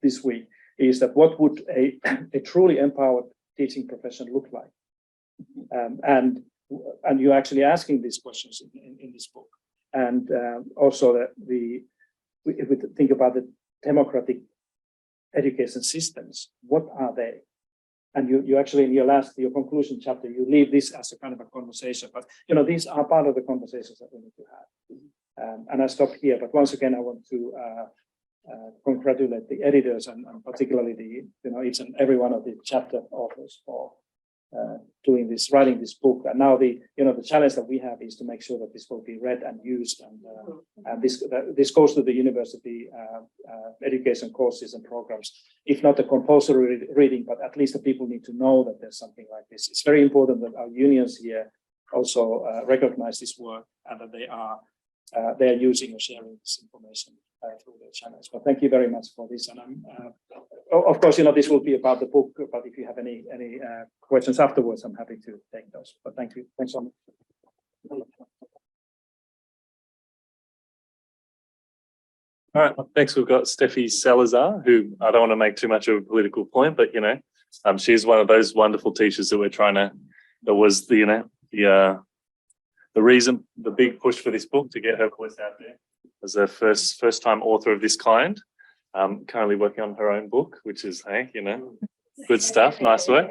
this week is that what would a truly empowered teaching profession look like? And you're actually asking these questions in this book. And also that if we think about the democratic education systems, what are they? And you actually in your conclusion chapter, you leave this as a kind of a conversation, but these are part of the conversations that we need to have. And I stop here, but once again, I want to congratulate the editors and particularly each and every one of the chapter authors for writing this book. And now the challenge that we have is to make sure that this will be read and used, and this goes to the university education courses and programs. If not the compulsory reading, but at least the people need to know that there's something like this. It's very important that our unions here also recognize this work and that they are using or sharing this information through their channels. But thank you very much for this. And of course, this will be about the book, but if you have any questions afterwards, I'm happy to take those. But thank you. Thanks so much. All right, next we've got Stephy Salazar, who I don't want to make too much of a political point, but she's one of those wonderful teachers that we're trying to. That was the reason, the big push for this book to get her voice out there. As a first time author of this kind, currently working on her own book, which is good stuff, nice work.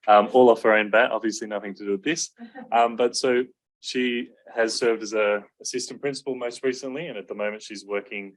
All off her own bat, obviously nothing to do with this. But so she has served as a assistant principal most recently, and at the moment she's working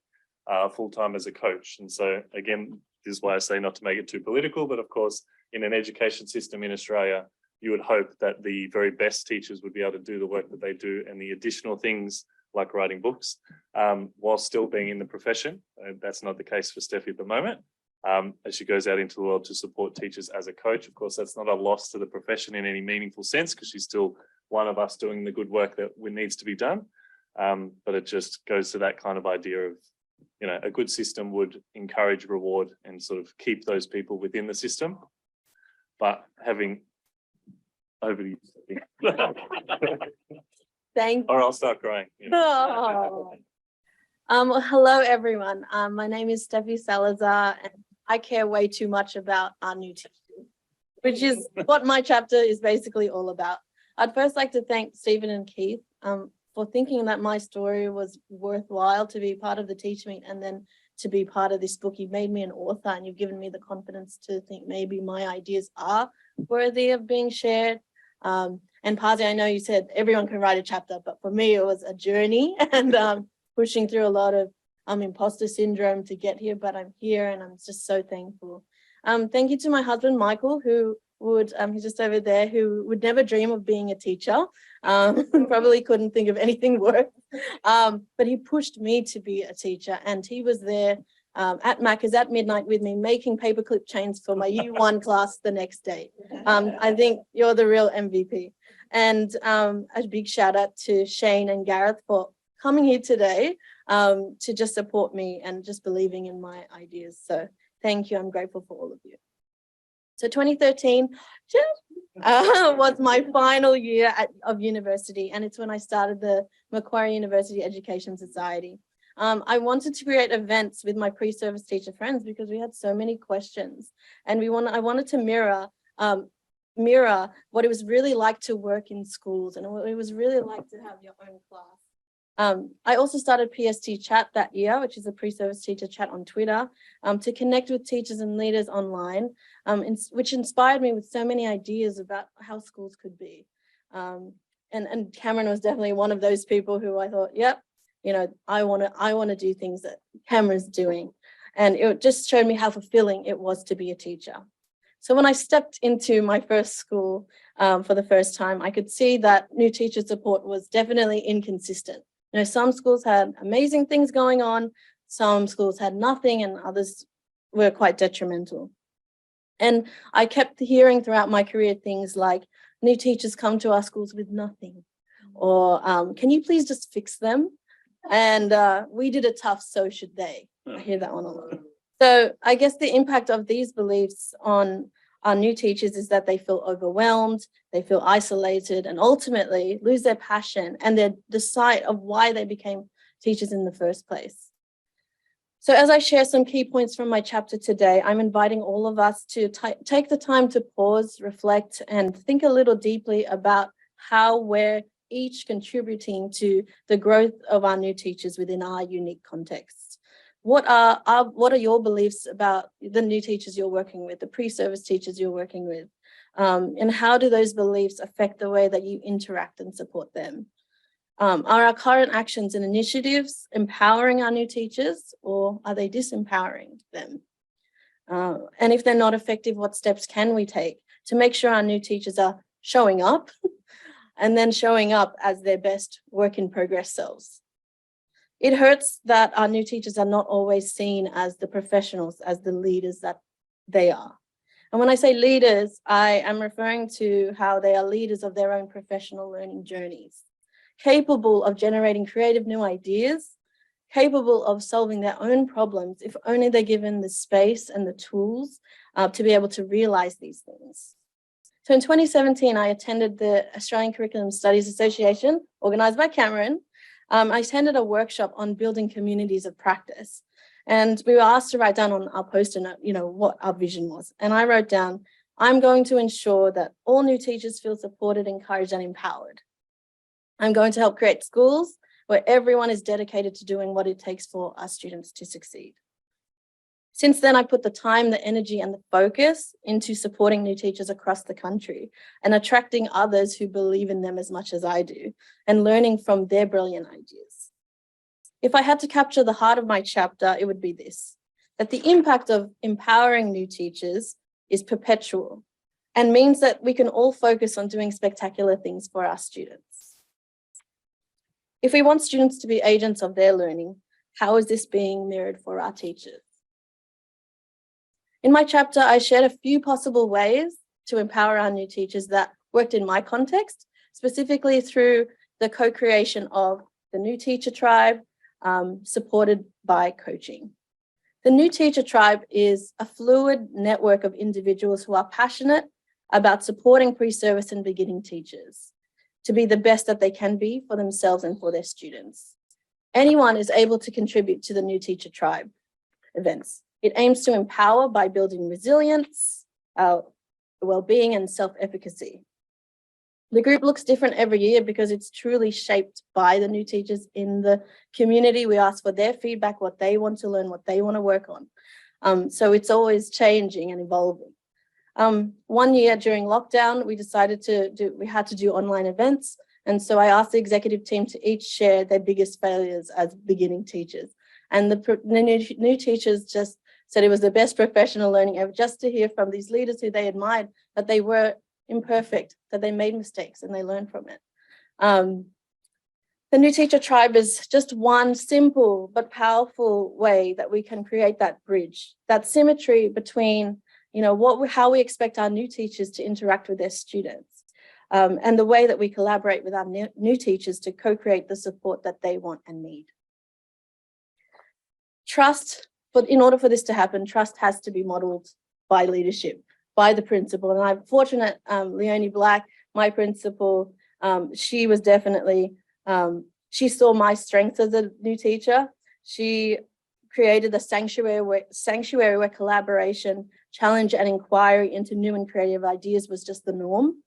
full-time as a coach. And so again, this is why I say not to make it too political, but of course, in an education system in Australia, you would hope that the very best teachers would be able to do the work that they do and the additional things like writing books while still being in the profession. That's not the case for Steffi at the moment. As she goes out into the world to support teachers as a coach, of course, that's not a loss to the profession in any meaningful sense because she's still one of us doing the good work that needs to be done. But it just goes to that kind of idea of, a good system would encourage, reward, and sort of keep those people within the system. But having over to you. Thank you. Or I'll start crying. Oh. Hello, everyone. My name is Stephy Salazar, and I care way too much about our new teachers, which is what my chapter is basically all about. I'd first like to thank Stephen and Keith for thinking that my story was worthwhile to be part of the Teach Meet and then to be part of this book. You've made me an author and you've given me the confidence to think maybe my ideas are worthy of being shared. And Pasi, I know you said everyone can write a chapter, but for me it was a journey and pushing through a lot of imposter syndrome to get here, but I'm here and I'm just so thankful. Thank you to my husband, Michael, who would, he's just over there, who would never dream of being a teacher. Probably couldn't think of anything worse. But he pushed me to be a teacher, and he was there at Macca's at midnight with me, making paperclip chains for my Year 1 class the next day. I think you're the real MVP. And a big shout out to Shane and Gareth for coming here today to just support me and just believing in my ideas. So thank you. I'm grateful for all of you. So 2013 was my final year of university, and it's when I started the Macquarie University Education Society. I wanted to create events with my pre-service teacher friends because we had so many questions, and I wanted to mirror what it was really like to work in schools and what it was really like to have your own class. I also started PST Chat that year, which is a pre-service teacher chat on Twitter, to connect with teachers and leaders online, which inspired me with so many ideas about how schools could be. And Cameron was definitely one of those people who I thought, yep, you know, I want to do things that Cameron's doing. And it just showed me how fulfilling it was to be a teacher. So when I stepped into my first school for the first time, I could see that new teacher support was definitely inconsistent. You know, some schools had amazing things going on, some schools had nothing, and others were quite detrimental. And I kept hearing throughout my career things like, new teachers come to our schools with nothing, or can you please just fix them? And we did it tough, so should they. I hear that one a lot. So I guess the impact of these beliefs on our new teachers is that they feel overwhelmed, they feel isolated, and ultimately lose their passion and the sight of why they became teachers in the first place. So as I share some key points from my chapter today, I'm inviting all of us to take the time to pause, reflect, and think a little deeply about how we're each contributing to the growth of our new teachers within our unique contexts. What are your beliefs about the new teachers you're working with, the pre-service teachers you're working with, and how do those beliefs affect the way that you interact and support them? Are our current actions and initiatives empowering our new teachers, or are they disempowering them? And if they're not effective, what steps can we take to make sure our new teachers are showing up and then showing up as their best work in progress selves? It hurts that our new teachers are not always seen as the professionals, as the leaders that they are. And when I say leaders, I am referring to how they are leaders of their own professional learning journeys, capable of generating creative new ideas, capable of solving their own problems if only they're given the space and the tools to be able to realize these things. So in 2017, I attended the Australian Curriculum Studies Association, organised by Cameron. I attended a workshop on building communities of practice, and we were asked to write down on our post-it note, you know, what our vision was. And I wrote down, I'm going to ensure that all new teachers feel supported, encouraged, and empowered. I'm going to help create schools where everyone is dedicated to doing what it takes for our students to succeed. Since then, I put the time, the energy, and the focus into supporting new teachers across the country and attracting others who believe in them as much as I do and learning from their brilliant ideas. If I had to capture the heart of my chapter, it would be this, that the impact of empowering new teachers is perpetual and means that we can all focus on doing spectacular things for our students. If we want students to be agents of their learning, how is this being mirrored for our teachers? In my chapter, I shared a few possible ways to empower our new teachers that worked in my context, specifically through the co-creation of the New Teacher Tribe, supported by coaching. The New Teacher Tribe is a fluid network of individuals who are passionate about supporting pre-service and beginning teachers to be the best that they can be for themselves and for their students. Anyone is able to contribute to the New Teacher Tribe events. It aims to empower by building resilience, well-being, and self-efficacy. The group looks different every year because it's truly shaped by the new teachers in the community. We ask for their feedback, what they want to learn, what they want to work on. So it's always changing and evolving. One year during lockdown, we decided we had to do online events. And so I asked the executive team to each share their biggest failures as beginning teachers. And the new teachers just said it was the best professional learning ever, just to hear from these leaders who they admired, that they were imperfect, that they made mistakes and they learned from it. The New Teacher Tribe is just one simple but powerful way that we can create that bridge, that symmetry between, you know, how we expect our new teachers to interact with their students, and the way that we collaborate with our new teachers to co-create the support that they want and need. Trust, but in order for this to happen, trust has to be modeled by leadership, by the principal. And I'm fortunate, Leonie Black, my principal, she was definitely, she saw my strengths as a new teacher. She created a sanctuary where collaboration, challenge, and inquiry into new and creative ideas was just the norm.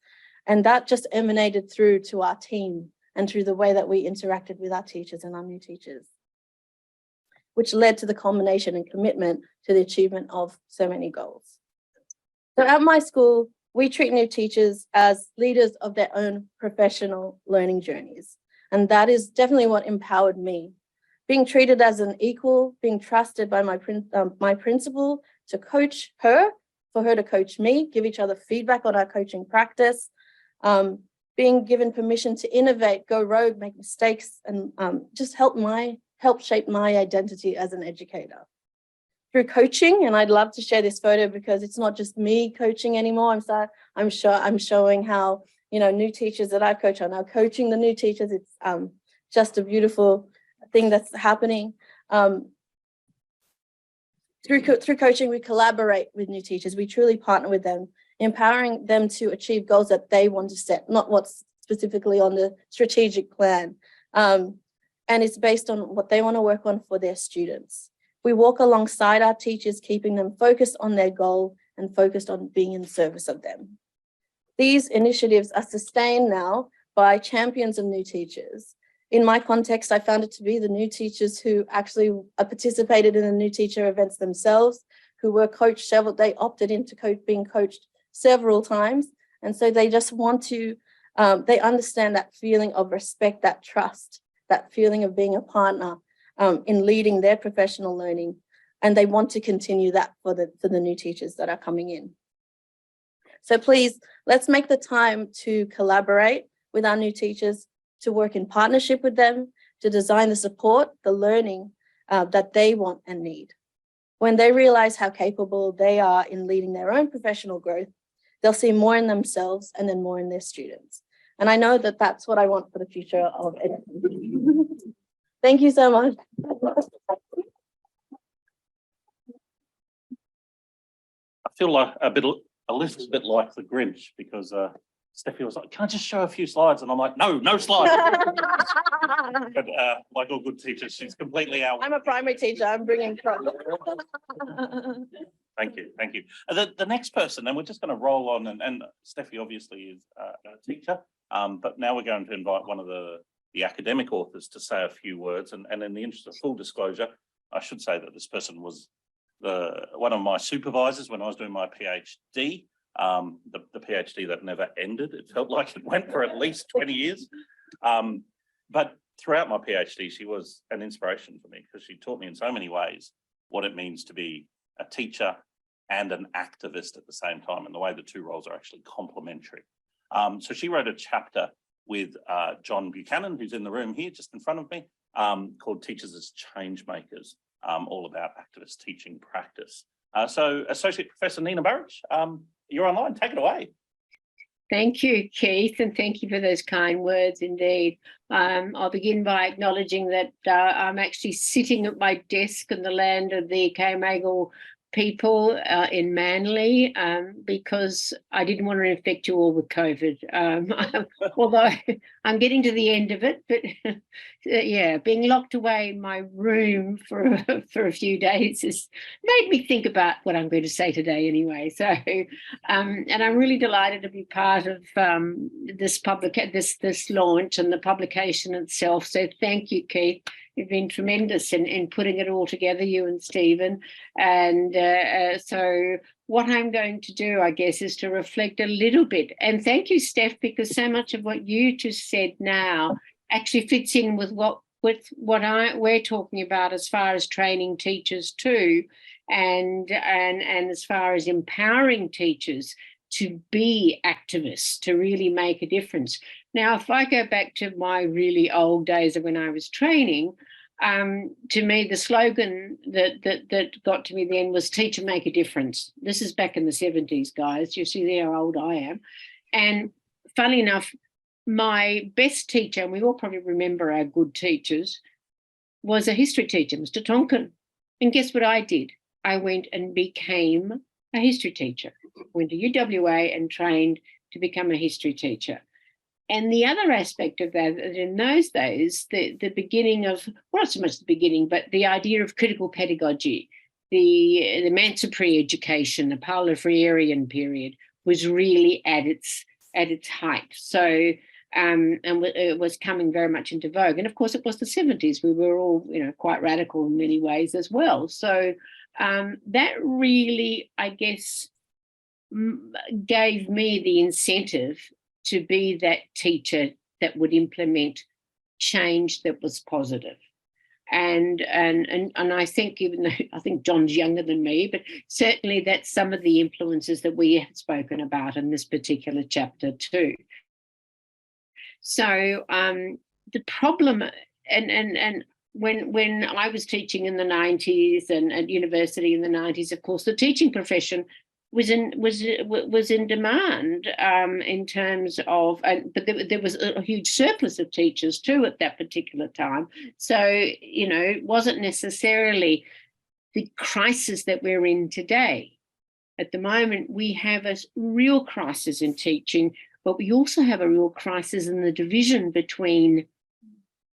And that just emanated through to our team and through the way that we interacted with our teachers and our new teachers, which led to the culmination and commitment to the achievement of so many goals. So at my school, we treat new teachers as leaders of their own professional learning journeys. And that is definitely what empowered me. Being treated as an equal, being trusted by my principal to coach her, for her to coach me, give each other feedback on our coaching practice, being given permission to innovate, go rogue, make mistakes, and just help shape my identity as an educator. Through coaching, and I'd love to share this photo because it's not just me coaching anymore. I'm showing how, new teachers that I coach are now coaching the new teachers. It's just a beautiful thing that's happening. Through coaching, we collaborate with new teachers. We truly partner with them, empowering them to achieve goals that they want to set, not what's specifically on the strategic plan. And it's based on what they want to work on for their students. We walk alongside our teachers, keeping them focused on their goal and focused on being in service of them. These initiatives are sustained now by champions of new teachers. In my context, I found it to be the new teachers who actually participated in the new teacher events themselves, who were coached they opted into being coached several times. And so they just want to, they understand that feeling of respect, that trust, that feeling of being a partner in leading their professional learning. And they want to continue that for the new teachers that are coming in. So please, let's make the time to collaborate with our new teachers, to work in partnership with them, to design the support, the learning that they want and need. When they realize how capable they are in leading their own professional growth, they'll see more in themselves and then more in their students. And I know that that's what I want for the future of education. Thank you so much. I feel like a little bit like the Grinch because Steffi was like, "Can I just show a few slides?" And I'm like, "No slides." But like all good teachers, she's completely out. I'm a primary teacher. I'm bringing trouble. Thank you. The next person, and we're just going to roll on, and Steffi obviously is a teacher, but now we're going to invite one of the academic authors to say a few words. And in the interest of full disclosure, I should say that this person was one of my supervisors when I was doing my PhD. The PhD that never ended. It felt like it went for at least 20 years. But throughout my PhD, she was an inspiration for me because she taught me in so many ways what it means to be a teacher and an activist at the same time, and the way the two roles are actually complementary. So she wrote a chapter with John Buchanan, who's in the room here just in front of me, called Teachers as Change Makers, all about activist teaching practice. So Associate Professor Nina Burridge, you're online, take it away. Thank you, Keith, and thank you for those kind words indeed. I'll begin by acknowledging that I'm actually sitting at my desk in the land of the Kayamagal people in Manly because I didn't want to infect you all with COVID. Although I'm getting to the end of it, but yeah, being locked away in my room for a few days has made me think about what I'm going to say today anyway. So, and I'm really delighted to be part of this launch and the publication itself. So thank you, Keith. You've been tremendous in putting it all together, you and Stephen. And so what I'm going to do, I guess, is to reflect a little bit. And thank you, Steph, because so much of what you just said now actually fits in with what we're talking about as far as training teachers too, and as far as empowering teachers to be activists, to really make a difference. Now, if I go back to my really old days of when I was training, to me, the slogan that got to me then was "Teacher make a difference." This is back in the 70s, guys. You see there how old I am. And funnily enough, my best teacher, and we all probably remember our good teachers, was a history teacher, Mr. Tonkin. And guess what I did? I went and became a history teacher. Went to UWA and trained to become a history teacher. And the other aspect of that, in those days, the beginning of, well, not so much the beginning, but the idea of critical pedagogy, the emancipatory education, the Paulifreerian period was really at its height. So it was coming very much into vogue. And of course, it was the 70s. We were all, quite radical in many ways as well. So that really, I guess, gave me the incentive to be that teacher that would implement change that was positive. And I think, even though I think John's younger than me, but certainly that's some of the influences that we have spoken about in this particular chapter too. So the problem, and when I was teaching in the 90s and at university in the 90s, of course, the teaching profession was in demand in terms of, but there was a huge surplus of teachers too at that particular time. So, it wasn't necessarily the crisis that we're in today. At the moment, we have a real crisis in teaching, but we also have a real crisis in the division between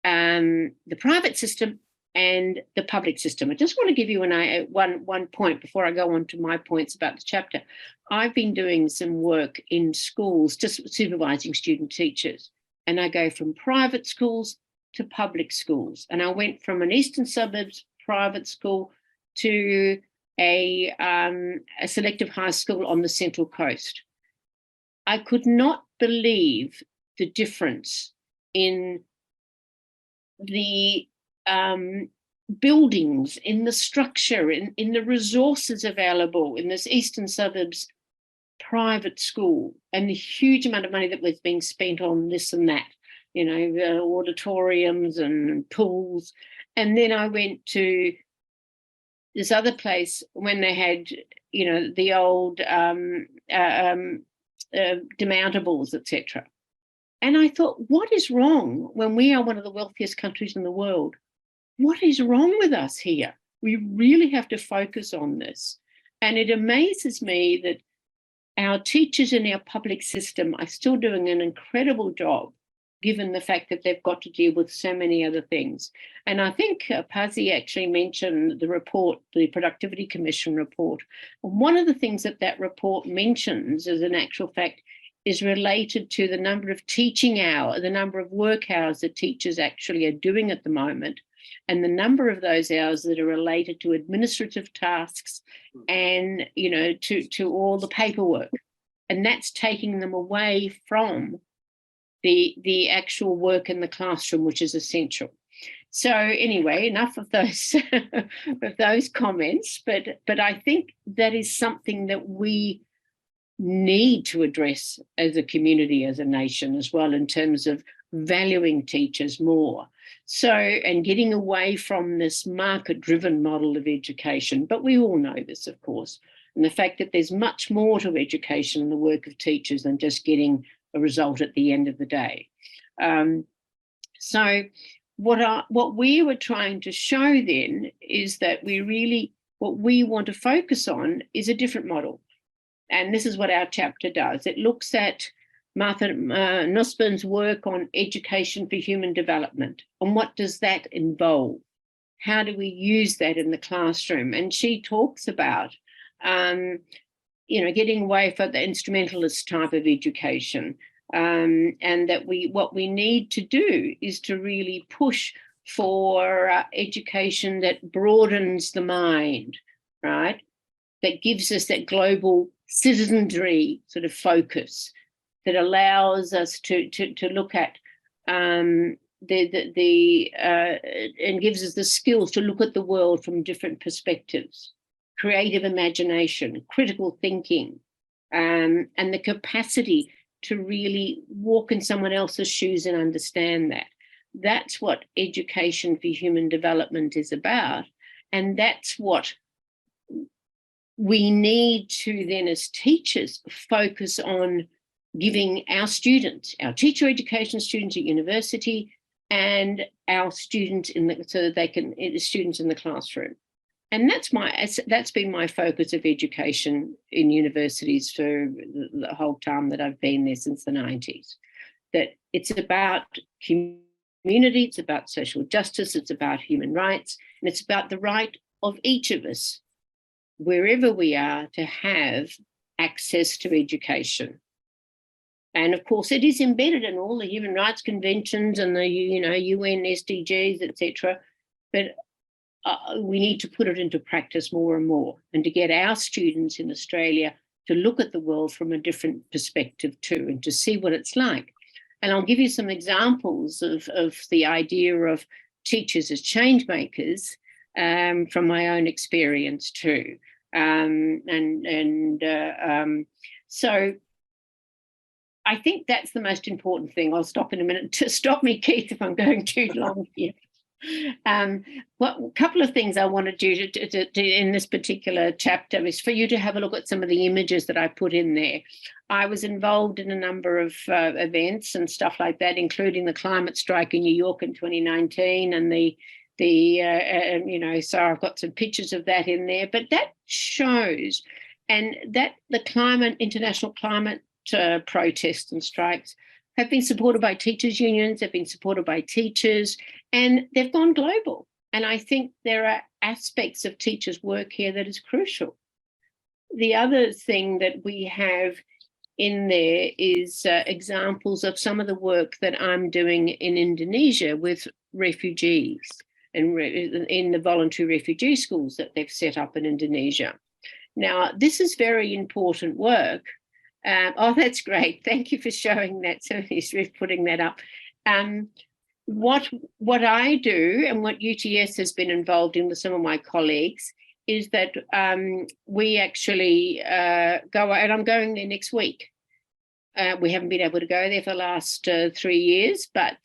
the private system and the public system. I just want to give you one point before I go on to my points about the chapter. I've been doing some work in schools, just supervising student teachers, and I go from private schools to public schools. And I went from an eastern suburbs private school to a selective high school on the Central Coast. I could not believe the difference in the buildings, in the structure, in the resources available in this eastern suburbs private school, and the huge amount of money that was being spent on this and that, the auditoriums and pools. And then I went to this other place when they had, the old demountables, etc. And I thought, what is wrong when we are one of the wealthiest countries in the world? What is wrong with us here? We really have to focus on this. And it amazes me that our teachers in our public system are still doing an incredible job, given the fact that they've got to deal with so many other things. And I think Pasi actually mentioned the report, the Productivity Commission report. And one of the things that report mentions, as an actual fact, is related to the number of teaching hours, the number of work hours that teachers actually are doing at the moment, and the number of those hours that are related to administrative tasks and, to all the paperwork. And that's taking them away from the actual work in the classroom, which is essential. So anyway, enough of those of those comments, but I think that is something that we need to address as a community, as a nation as well, in terms of valuing teachers more. So, and getting away from this market-driven model of education. But we all know this, of course, and the fact that there's much more to education and the work of teachers than just getting a result at the end of the day. So what we were trying to show then is that what we want to focus on is a different model. And this is what our chapter does. It looks at Martha Nussbaum's work on education for human development. And what does that involve? How do we use that in the classroom? And she talks about, getting away from the instrumentalist type of education. And that what we need to do is to really push for education that broadens the mind, right? That gives us that global citizenry sort of focus, that allows us to look at and gives us the skills to look at the world from different perspectives, creative imagination, critical thinking, and the capacity to really walk in someone else's shoes and understand that. That's what education for human development is about. And that's what we need to then, as teachers, focus on giving our students, our teacher education students at university, and our students so that they can, students in the classroom. And that's been my focus of education in universities for the whole time that I've been there, since the 90s. That it's about community, it's about social justice, it's about human rights, and it's about the right of each of us, wherever we are, to have access to education. And of course, it is embedded in all the human rights conventions and the UN SDGs, etc. But we need to put it into practice more and more, and to get our students in Australia to look at the world from a different perspective too, and to see what it's like. And I'll give you some examples of the idea of teachers as change makers from my own experience too. So I think that's the most important thing. I'll stop in a minute to stop me, Keith, if I'm going too long here. A couple of things I wanted you to do in this particular chapter is for you to have a look at some of the images that I put in there. I was involved in a number of events and stuff like that, including the climate strike in New York in 2019, and so I've got some pictures of that in there. But that shows, and that the international climate protests and strikes have been supported by teachers' unions, they've been supported by teachers, and they've gone global. And I think there are aspects of teachers' work here that is crucial. The other thing that we have in there is examples of some of the work that I'm doing in Indonesia with refugees and in the voluntary refugee schools that they've set up in Indonesia. Now, this is very important work. Oh, that's great. Thank you for showing that. So he's putting that up. What I do and what UTS has been involved in with some of my colleagues is that we actually go, and I'm going there next week. We haven't been able to go there for the last 3 years, but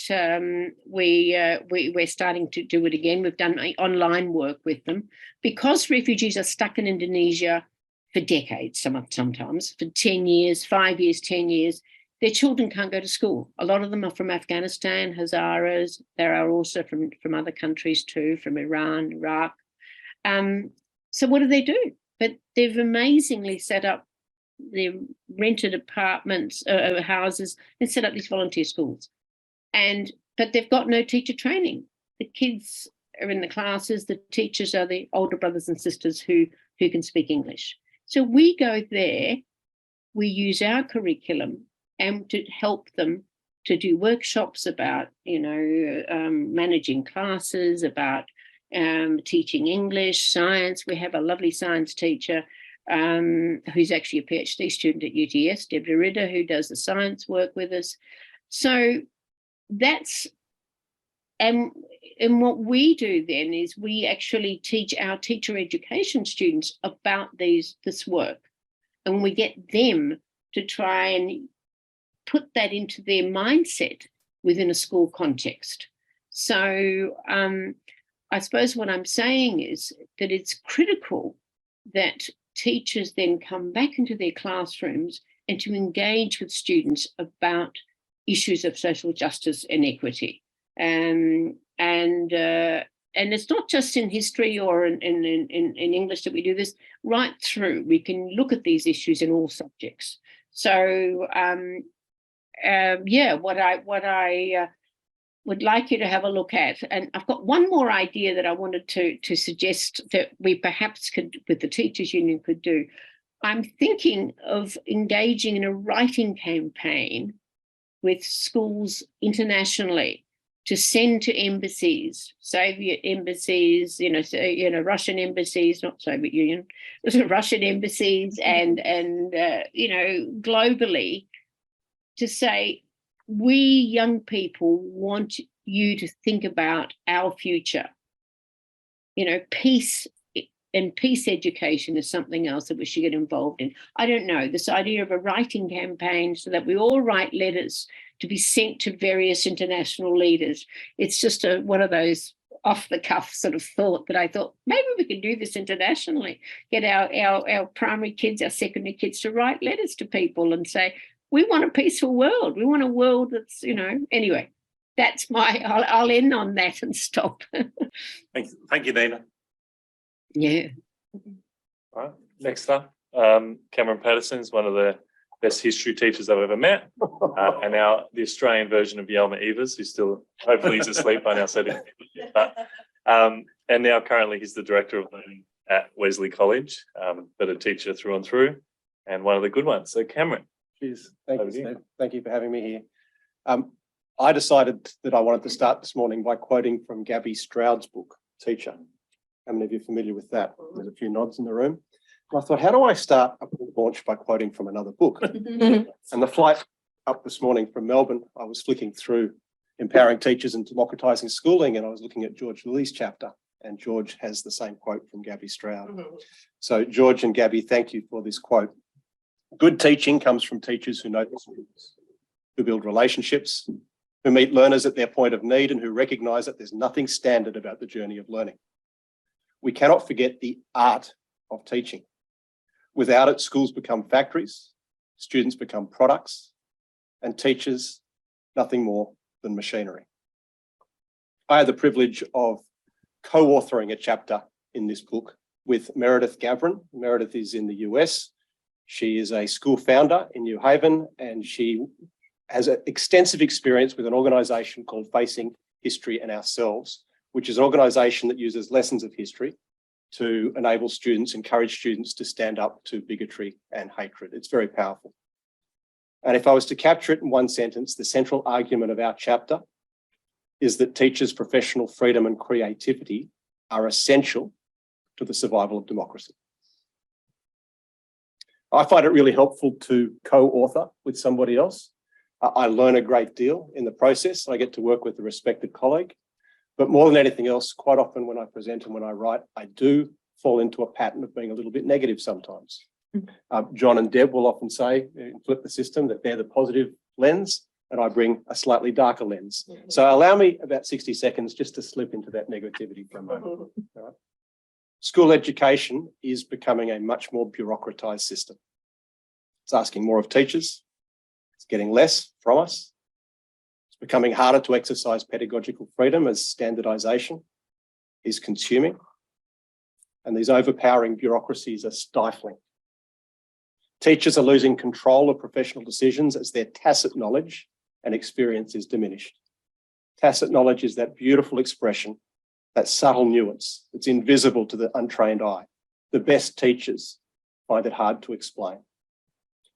we're starting to do it again. We've done online work with them because refugees are stuck in Indonesia for decades, sometimes for 10 years, 5 years, 10 years. Their children can't go to school. A lot of them are from Afghanistan, Hazaras. There are also from other countries too, from Iran, Iraq. So what do? But they've amazingly set up their rented apartments, houses, and set up these volunteer schools. But they've got no teacher training. The kids are in the classes. The teachers are the older brothers and sisters who can speak English. So we go there, we use our curriculum and to help them to do workshops about, managing classes, about teaching English, science. We have a lovely science teacher who's actually a PhD student at UTS, Deborah Ritter, who does the science work with us. So that's, and what we do then is we actually teach our teacher education students about this work, and we get them to try and put that into their mindset within a school context. So I suppose what I'm saying is that it's critical that teachers then come back into their classrooms and to engage with students about issues of social justice and equity. And it's not just in history or in English that we do this. Right through, we can look at these issues in all subjects. So what I would like you to have a look at, and I've got one more idea that I wanted to suggest that we perhaps could, with the teachers union, could do. I'm thinking of engaging in a writing campaign with schools internationally to send to embassies, Soviet embassies, Russian embassies, not Soviet Union, Russian embassies, and globally, to say, we young people want you to think about our future. Peace and peace education is something else that we should get involved in. I don't know, this idea of a writing campaign so that we all write letters to be sent to various international leaders. It's just one of those off-the-cuff sort of thought that I thought, maybe we could do this internationally, get our primary kids, our secondary kids to write letters to people and say, we want a peaceful world. We want a world that's, anyway, that's I'll end on that and stop. Thank you, Nina. Yeah. All right. Next up, Cameron Paterson is one of the best history teachers I've ever met, and now the Australian version of Yelma Evers, who's still, hopefully he's asleep by now, and now currently he's the director of learning at Wesley College, but a teacher through and through, and one of the good ones. So Cameron, Cheers. Thank Over you, to you. Steve. Thank you for having me here. I decided that I wanted to start this morning by quoting from Gabby Stroud's book, Teacher. How many of you are familiar with that? There's a few nods in the room. And I thought, how do I start a book launch by quoting from another book? And the flight up this morning from Melbourne, I was flicking through Empowering Teachers and Democratising Schooling, and I was looking at George Lilly's chapter, and George has the same quote from Gabby Stroud. So George and Gabby, thank you for this quote. Good teaching comes from teachers who know their students, who build relationships, who meet learners at their point of need, and who recognise that there's nothing standard about the journey of learning. We cannot forget the art of teaching. Without it, schools become factories, students become products, and teachers nothing more than machinery. I had the privilege of co-authoring a chapter in this book with Meredith Gavin. Meredith is in the US. She is a school founder in New Haven, and she has an extensive experience with an organisation called Facing History and Ourselves, which is an organisation that uses lessons of history to enable students, encourage students to stand up to bigotry and hatred. It's very powerful. And if I was to capture it in one sentence, the central argument of our chapter is that teachers' professional freedom and creativity are essential to the survival of democracy. I find it really helpful to co-author with somebody else. I learn a great deal in the process. I get to work with a respected colleague. But more than anything else, quite often when I present and when I write, I do fall into a pattern of being a little bit negative sometimes. John and Deb will often say, flip the system, that they're the positive lens and I bring a slightly darker lens. So allow me about 60 seconds just to slip into that negativity for a moment. All right. School education is becoming a much more bureaucratised system. It's asking more of teachers. It's getting less from us. It's becoming harder to exercise pedagogical freedom as standardisation is consuming. And these overpowering bureaucracies are stifling. Teachers are losing control of professional decisions as their tacit knowledge and experience is diminished. Tacit knowledge is that beautiful expression, that subtle nuance that's invisible to the untrained eye. The best teachers find it hard to explain.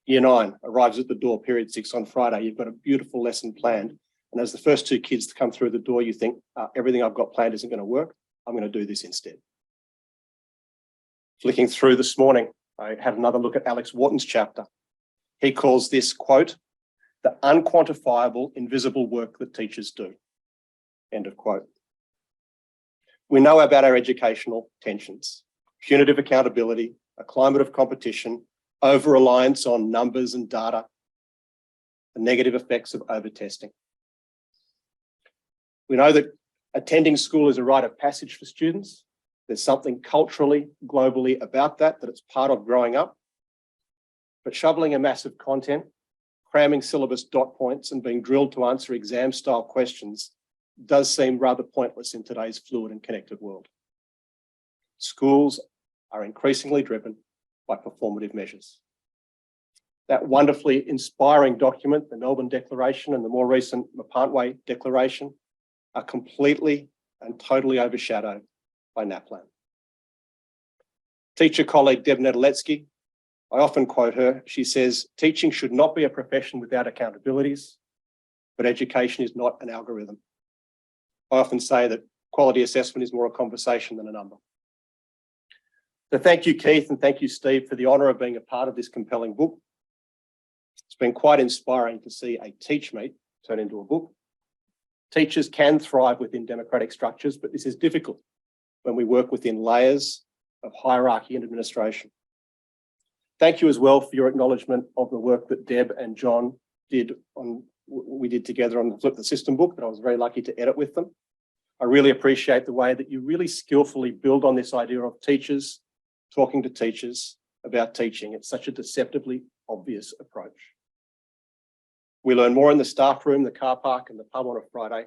Year 9 arrives at the door, period 6 on Friday. You've got a beautiful lesson planned. And as the first 2 kids to come through the door, you think, everything I've got planned isn't going to work. I'm going to do this instead. Flicking through this morning, I had another look at Alex Wharton's chapter. He calls this, quote, the unquantifiable, invisible work that teachers do, end of quote. We know about our educational tensions, punitive accountability, a climate of competition, over-reliance on numbers and data, the negative effects of over-testing. We know that attending school is a rite of passage for students. There's something culturally, globally about that it's part of growing up. But shoveling a massive content, cramming syllabus dot points and being drilled to answer exam-style questions does seem rather pointless in today's fluid and connected world. Schools are increasingly driven by performative measures. That wonderfully inspiring document, the Melbourne Declaration and the more recent Mapantwe Declaration, are completely and totally overshadowed by NAPLAN. Teacher colleague Deb Nedoletsky, I often quote her, she says, teaching should not be a profession without accountabilities, but education is not an algorithm. I often say that quality assessment is more a conversation than a number. So thank you, Keith, and thank you, Steve, for the honour of being a part of this compelling book. It's been quite inspiring to see a teach meet turn into a book. Teachers can thrive within democratic structures, but this is difficult when we work within layers of hierarchy and administration. Thank you as well for your acknowledgement of the work that Deb and John we did together on the Flip the System book that I was very lucky to edit with them. I really appreciate the way that you really skillfully build on this idea of teachers talking to teachers about teaching. It's such a deceptively obvious approach. We learn more in the staff room, the car park and the pub on a Friday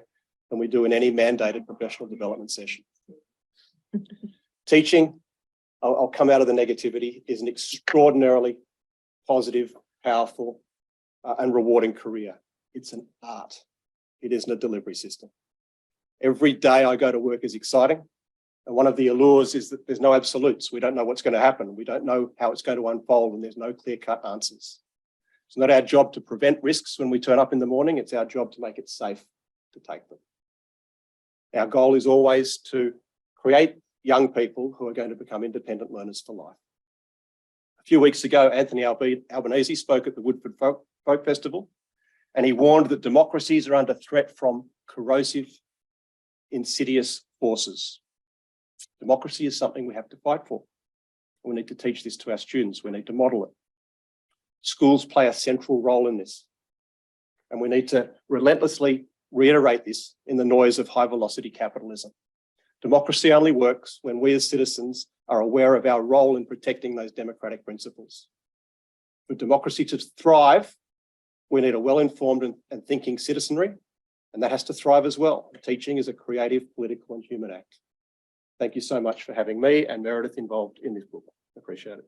than we do in any mandated professional development session. Teaching, I'll come out of the negativity, is an extraordinarily positive, powerful and rewarding career. It's an art. It isn't a delivery system. Every day I go to work is exciting. And one of the allures is that there's no absolutes. We don't know what's going to happen. We don't know how it's going to unfold and there's no clear-cut answers. It's not our job to prevent risks when we turn up in the morning. It's our job to make it safe to take them. Our goal is always to create young people who are going to become independent learners for life. A few weeks ago, Anthony Albanese spoke at the Woodford Folk Festival, and he warned that democracies are under threat from corrosive, insidious forces. Democracy is something we have to fight for. We need to teach this to our students. We need to model it. Schools play a central role in this, and we need to relentlessly reiterate this in the noise of high-velocity capitalism. Democracy only works when we as citizens are aware of our role in protecting those democratic principles. For democracy to thrive, we need a well-informed and thinking citizenry, and that has to thrive as well. Teaching is a creative, political and human act. Thank you so much for having me and Meredith involved in this book. I appreciate it.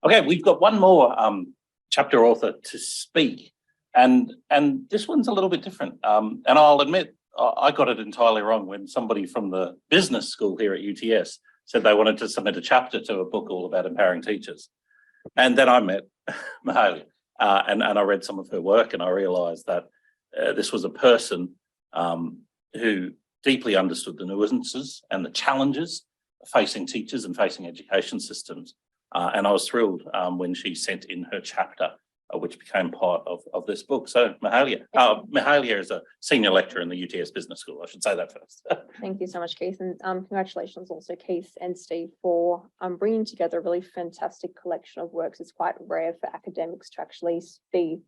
Okay, we've got one more chapter author to speak, and this one's a little bit different. And I'll admit, I got it entirely wrong when somebody from the business school here at UTS said they wanted to submit a chapter to a book all about empowering teachers. And then I met Mihajla, and I read some of her work, and I realised that this was a person who deeply understood the nuances and the challenges facing teachers and facing education systems. And I was thrilled when she sent in her chapter, which became part of this book. So Mihajla is a senior lecturer in the UTS Business School. I should say that first. Thank you so much, Keith, and congratulations also, Keith and Steve, for bringing together a really fantastic collection of works. It's quite rare for academics to actually be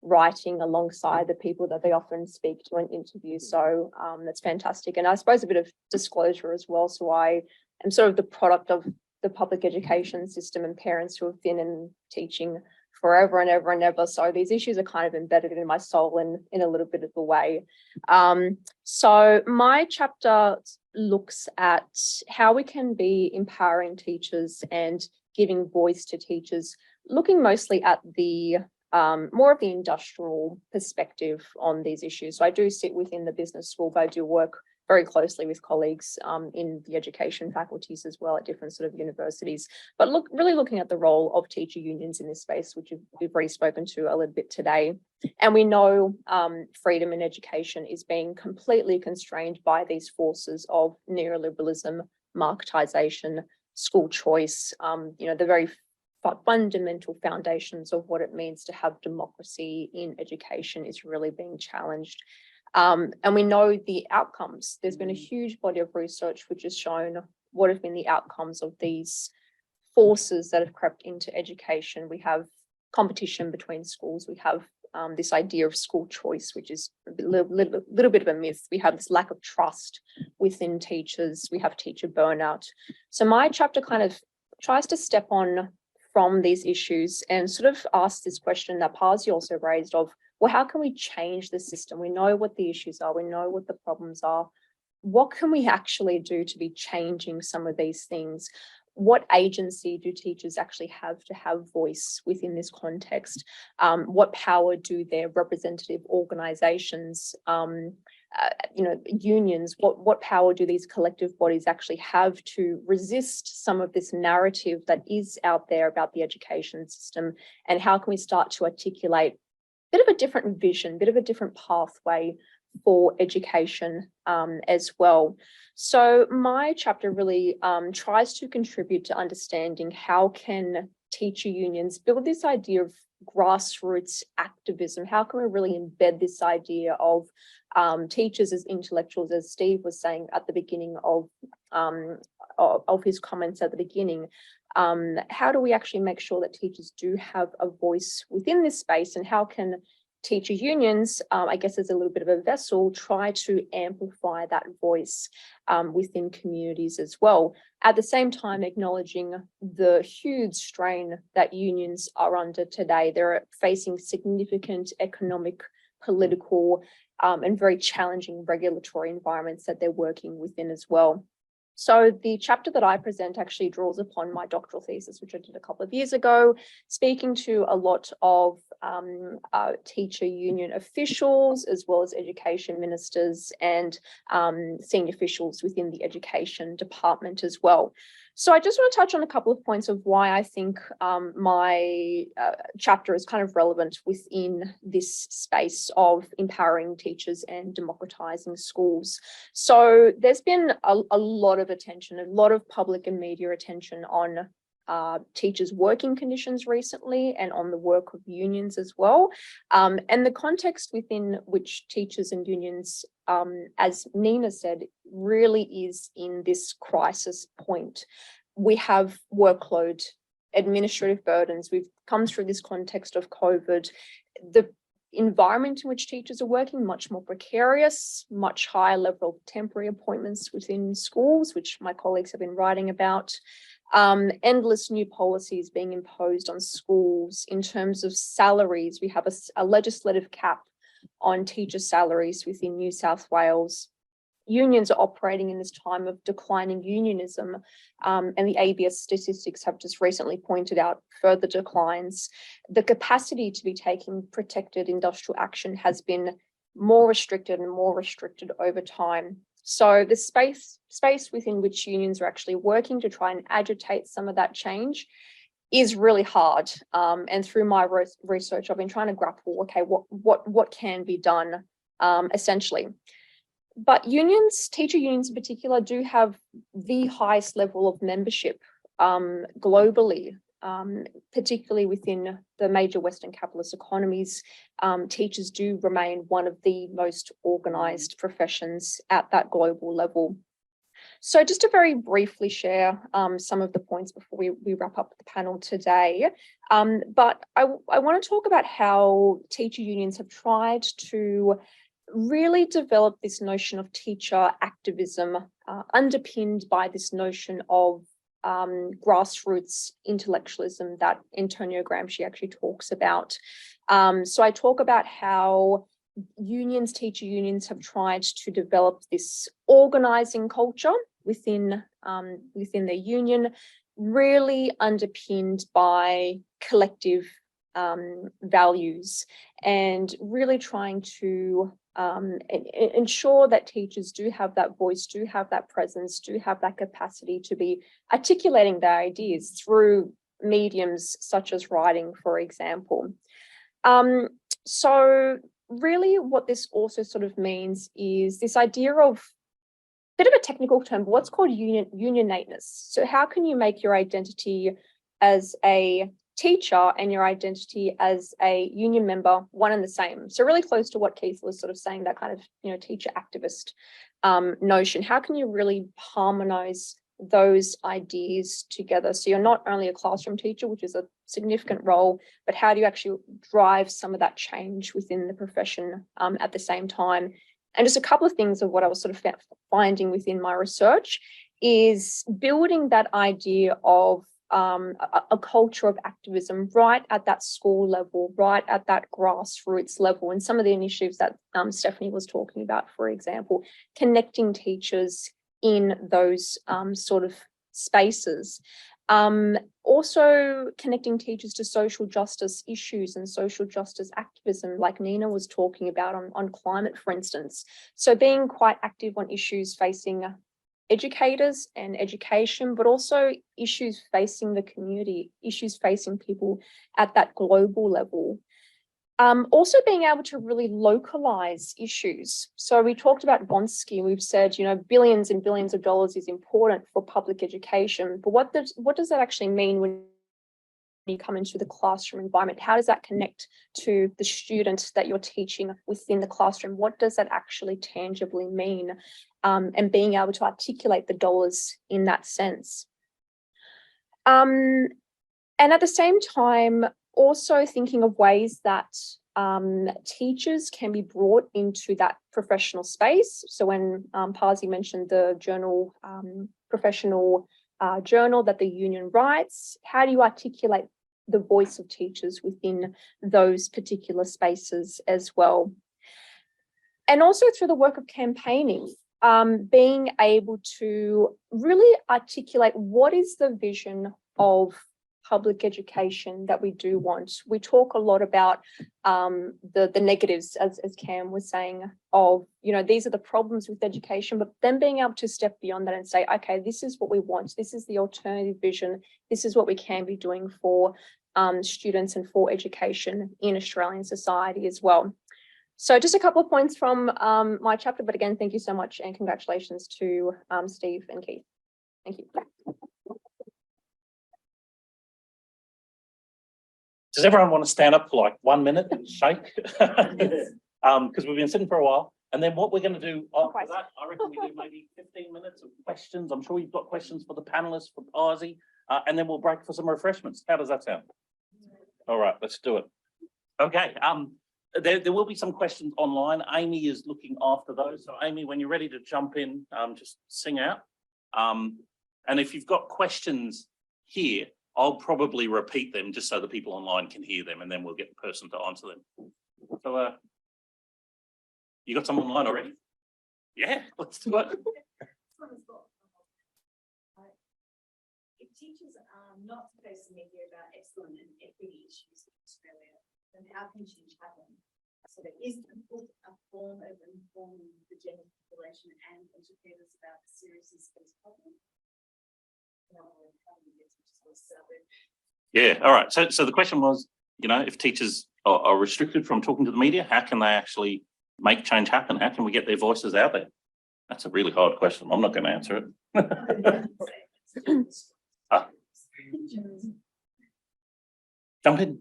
writing alongside the people that they often speak to and interview. So that's fantastic. And I suppose a bit of disclosure as well. So I am sort of the product of the public education system and parents who have been in teaching forever and ever and ever. So these issues are kind of embedded in my soul in a little bit of a way. So my chapter looks at how we can be empowering teachers and giving voice to teachers, looking mostly at the more of the industrial perspective on these issues. So I do sit within the business school, but I do work very closely with colleagues in the education faculties as well at different sort of universities. But really looking at the role of teacher unions in this space, which we've already spoken to a little bit today. And we know freedom in education is being completely constrained by these forces of neoliberalism, marketisation, school choice, the very fundamental foundations of what it means to have democracy in education is really being challenged. And we know the outcomes. There's been a huge body of research which has shown what have been the outcomes of these forces that have crept into education. We have competition between schools. We have this idea of school choice, which is a little bit of a myth. We have this lack of trust within teachers. We have teacher burnout. So my chapter kind of tries to step on from these issues and sort of ask this question that Pasi also raised of, well, how can we change the system? We know what the issues are. We know what the problems are. What can we actually do to be changing some of these things? What agency do teachers actually have to have voice within this context? What power do their representative organisations, unions, what power do these collective bodies actually have to resist some of this narrative that is out there about the education system? And how can we start to articulate a bit of a different vision, a bit of a different pathway for education as well? So my chapter really tries to contribute to understanding how can teacher unions build this idea of grassroots activism. How can we really embed this idea of teachers as intellectuals, as Steve was saying at the beginning of his comments at the beginning? How do we actually make sure that teachers do have a voice within this space, and how can teacher unions, I guess as a little bit of a vessel, try to amplify that voice within communities as well, at the same time acknowledging the huge strain that unions are under today. They're facing significant economic, political, and very challenging regulatory environments that they're working within as well. So the chapter that I present actually draws upon my doctoral thesis, which I did a couple of years ago, speaking to a lot of teacher union officials, as well as education ministers and senior officials within the education department as well. So I just want to touch on a couple of points of why I think my chapter is kind of relevant within this space of empowering teachers and democratizing schools. So there's been a lot of attention, a lot of public and media attention on teachers' working conditions recently and on the work of unions as well. And the context within which teachers and unions, as Nina said, really is in this crisis point. We have workload, administrative burdens. We've come through this context of COVID. The environment in which teachers are working, much more precarious, much higher level of temporary appointments within schools, which my colleagues have been writing about. Endless new policies being imposed on schools in terms of salaries. We have a legislative cap on teacher salaries within New South Wales. Unions are operating in this time of declining unionism, and the ABS statistics have just recently pointed out further declines. The capacity to be taking protected industrial action has been more restricted and more restricted over time. So the space within which unions are actually working to try and agitate some of that change is really hard. And through my research, I've been trying to grapple, okay, what can be done essentially. But unions, teacher unions in particular, do have the highest level of membership globally, particularly within the major Western capitalist economies. Teachers do remain one of the most organised professions at that global level. So just to very briefly share some of the points before we wrap up the panel today. But I want to talk about how teacher unions have tried to really develop this notion of teacher activism, underpinned by this notion of grassroots intellectualism that Antonio Gramsci actually talks about. So I talk about how teacher unions have tried to develop this organizing culture within their union, really underpinned by collective values, and really trying to ensure that teachers do have that voice, do have that presence, do have that capacity to be articulating their ideas through mediums such as writing, for example. So really what this also sort of means is this idea of a bit of a technical term, but what's called unionateness. So how can you make your identity as a teacher and your identity as a union member one and the same? So really close to what Keith was sort of saying, that kind of, teacher activist notion. How can you really harmonize those ideas together? So you're not only a classroom teacher, which is a significant role, but how do you actually drive some of that change within the profession at the same time? And just a couple of things of what I was sort of finding within my research is building that idea of a culture of activism right at that school level, right at that grassroots level. And some of the initiatives that Stephanie was talking about, for example, connecting teachers in those sort of spaces. Also connecting teachers to social justice issues and social justice activism, like Nina was talking about on climate, for instance. So being quite active on issues facing educators and education, but also issues facing the community, issues facing people at that global level. Also being able to really localize issues. So we talked about Bonsky, we've said, billions and billions of dollars is important for public education, but what does that actually mean when you come into the classroom environment? How does that connect to the student that you're teaching within the classroom? What does that actually tangibly mean? And being able to articulate the dollars in that sense. And at the same time, also thinking of ways that teachers can be brought into that professional space. So when Pasi mentioned the journal, professional journal that the union writes, how do you articulate the voice of teachers within those particular spaces as well? And also through the work of campaigning, being able to really articulate what is the vision of public education that we do want. We talk a lot about the negatives, as Cam was saying, of, you know, these are the problems with education, but then being able to step beyond that and say, okay, this is what we want. This is the alternative vision. This is what we can be doing for students and for education in Australian society as well. So just a couple of points from my chapter, but again, thank you so much and congratulations to Steve and Keith. Thank you. Does everyone want to stand up for like 1 minute and shake? Because we've been sitting for a while. And then what we're going to do after that, I reckon we do maybe 15 minutes of questions. I'm sure you've got questions for the panelists, for Pasi, and then we'll break for some refreshments. How does that sound? All right, let's do it. Okay. There will be some questions online. Amy is looking after those. So Amy, when you're ready to jump in, just sing out. And if you've got questions here, I'll probably repeat them just so the people online can hear them, and then we'll get the person to answer them. So, you got some online already? Yeah, let's do it. If teachers are not supposed to hear about excellent and equity issues in Australia, then how can change happen? So there is a form of informing the general population and educators about the seriousness of this problem. Yeah, all right. So the question was, you know, if teachers are restricted from talking to the media, how can they actually make change happen? How can we get their voices out there? That's a really hard question. I'm not going to answer it. Jump in.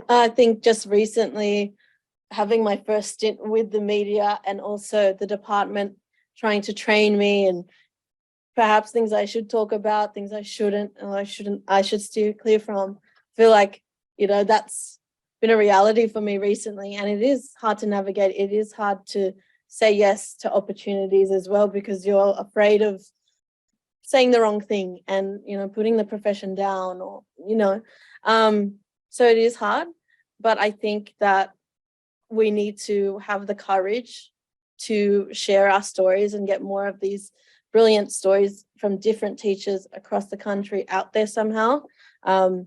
I think just recently having my first stint with the media and also the department trying to train me and perhaps things I should talk about, things I shouldn't, and I should steer clear from. I feel like, you know, that's been a reality for me recently, and it is hard to navigate. It is hard to say yes to opportunities as well, because you're afraid of saying the wrong thing and, you know, putting the profession down, or, you know, so it is hard, but I think that we need to have the courage to share our stories and get more of these brilliant stories from different teachers across the country out there somehow. And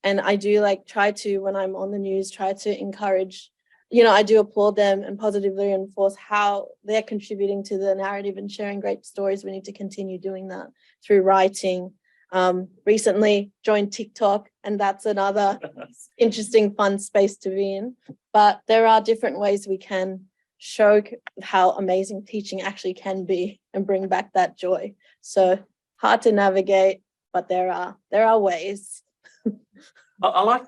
I do try to, when I'm on the news, try to encourage, you know, I do applaud them and positively reinforce how they're contributing to the narrative and sharing great stories. We need to continue doing that through writing. Recently joined TikTok, and that's another interesting, fun space to be in. But there are different ways we can show how amazing teaching actually can be and bring back that joy. So hard to navigate, but there are ways. I like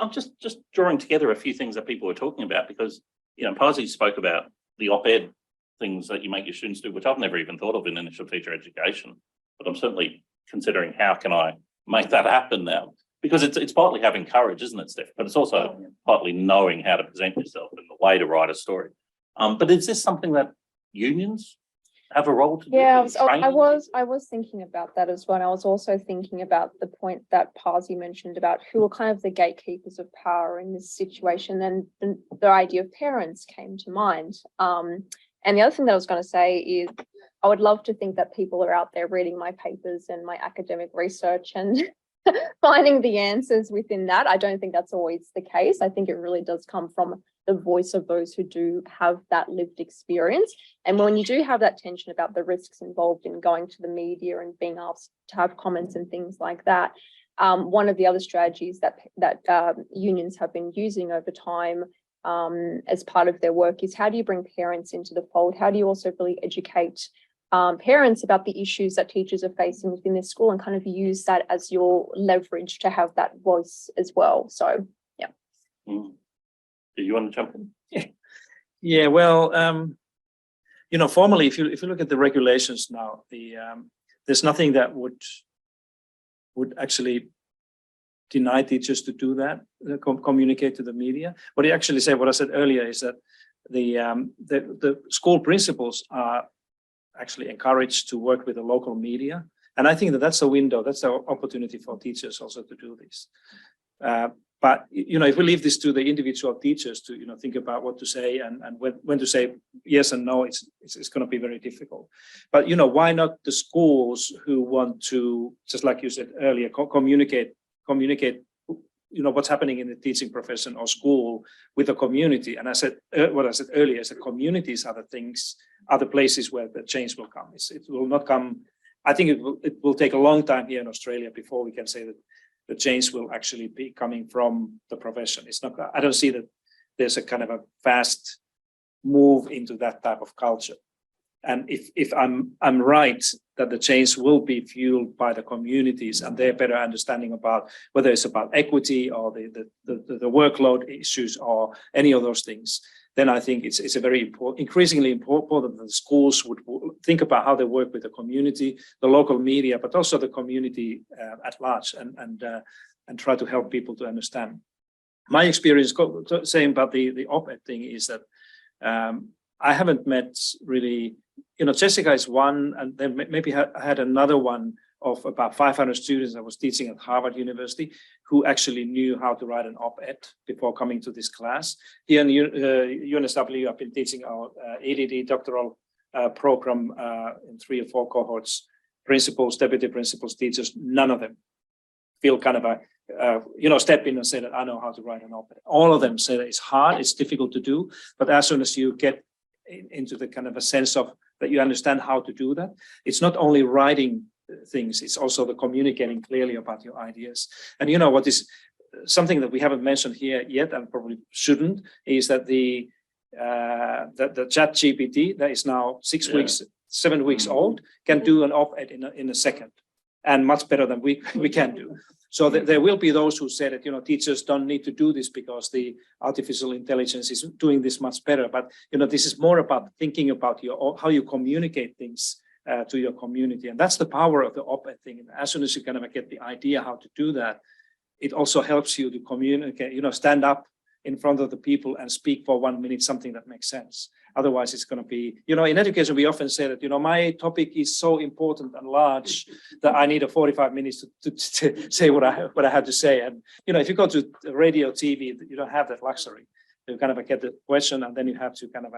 I'm just drawing together a few things that people were talking about, because, you know, Pasi spoke about the op-ed things that you make your students do, which I've never even thought of in initial teacher education, but I'm certainly considering how can I make that happen now, because it's partly having courage, isn't it, Steph? But it's also partly knowing how to present yourself and the way to write a story. But is this something that unions have a role to do? Yeah, I was thinking about that as well. And I was also thinking about the point that Pasi mentioned about who are kind of the gatekeepers of power in this situation. And the idea of parents came to mind. And the other thing that I was going to say is I would love to think that people are out there reading my papers and my academic research and finding the answers within that. I don't think that's always the case. I think it really does come from the voice of those who do have that lived experience. And when you do have that tension about the risks involved in going to the media and being asked to have comments and things like that, one of the other strategies that unions have been using over time as part of their work is, how do you bring parents into the fold? How do you also really educate parents about the issues that teachers are facing within their school, and kind of use that as your leverage to have that voice as well? So, yeah. Do you want to jump in? Yeah, well, you know, formally, if you look at the regulations now, there's nothing that would actually deny teachers to do that, communicate to the media. What you actually say, what I said earlier, is that the school principals are actually encouraged to work with the local media, and I think that that's a window, that's an opportunity for teachers also to do this. But, if we leave this to the individual teachers to, think about what to say and when to say yes and no, it's going to be very difficult. But, why not the schools who want to, just like you said earlier, communicate, what's happening in the teaching profession or school with the community. And I said, what I said earlier is that communities are the places where the change will come. It will not come. I think it will take a long time here in Australia before we can say that the change will actually be coming from the profession. It's not, I don't see that there's a kind of a fast move into that type of culture. And if I'm right that the change will be fueled by the communities and their better understanding about whether it's about equity or the workload issues or any of those things, then I think it's a very important, increasingly important that the schools would think about how they work with the community, the local media, but also the community at large, and try to help people to understand. My experience saying about the op-ed thing is that I haven't met really, Jessica is one, and then maybe I had another one of about 500 students I was teaching at Harvard University who actually knew how to write an op-ed before coming to this class. Here in UNSW, I've been teaching our EDD doctoral program in 3 or 4 cohorts, principals, deputy principals, teachers, none of them feel kind of step in and say that I know how to write an op-ed. All of them say that it's hard, it's difficult to do, but as soon as you get into the kind of a sense of that you understand how to do that, it's not only writing things, it's also the communicating clearly about your ideas. And what is something that we haven't mentioned here yet and probably shouldn't is that the chat GPT that is now 7 weeks old can do an op-ed in a second, and much better than we can do. So there will be those who say that teachers don't need to do this because the artificial intelligence is doing this much better. But this is more about thinking about how you communicate things to your community, and that's the power of the op-ed thing. And as soon as you kind of get the idea how to do that, it also helps you to communicate. Stand up in front of the people and speak for 1 minute something that makes sense. Otherwise, it's going to be, in education, we often say that, my topic is so important and large that I need 45 minutes to say what I have to say. And, if you go to radio, TV, you don't have that luxury. You kind of get the question and then you have to kind of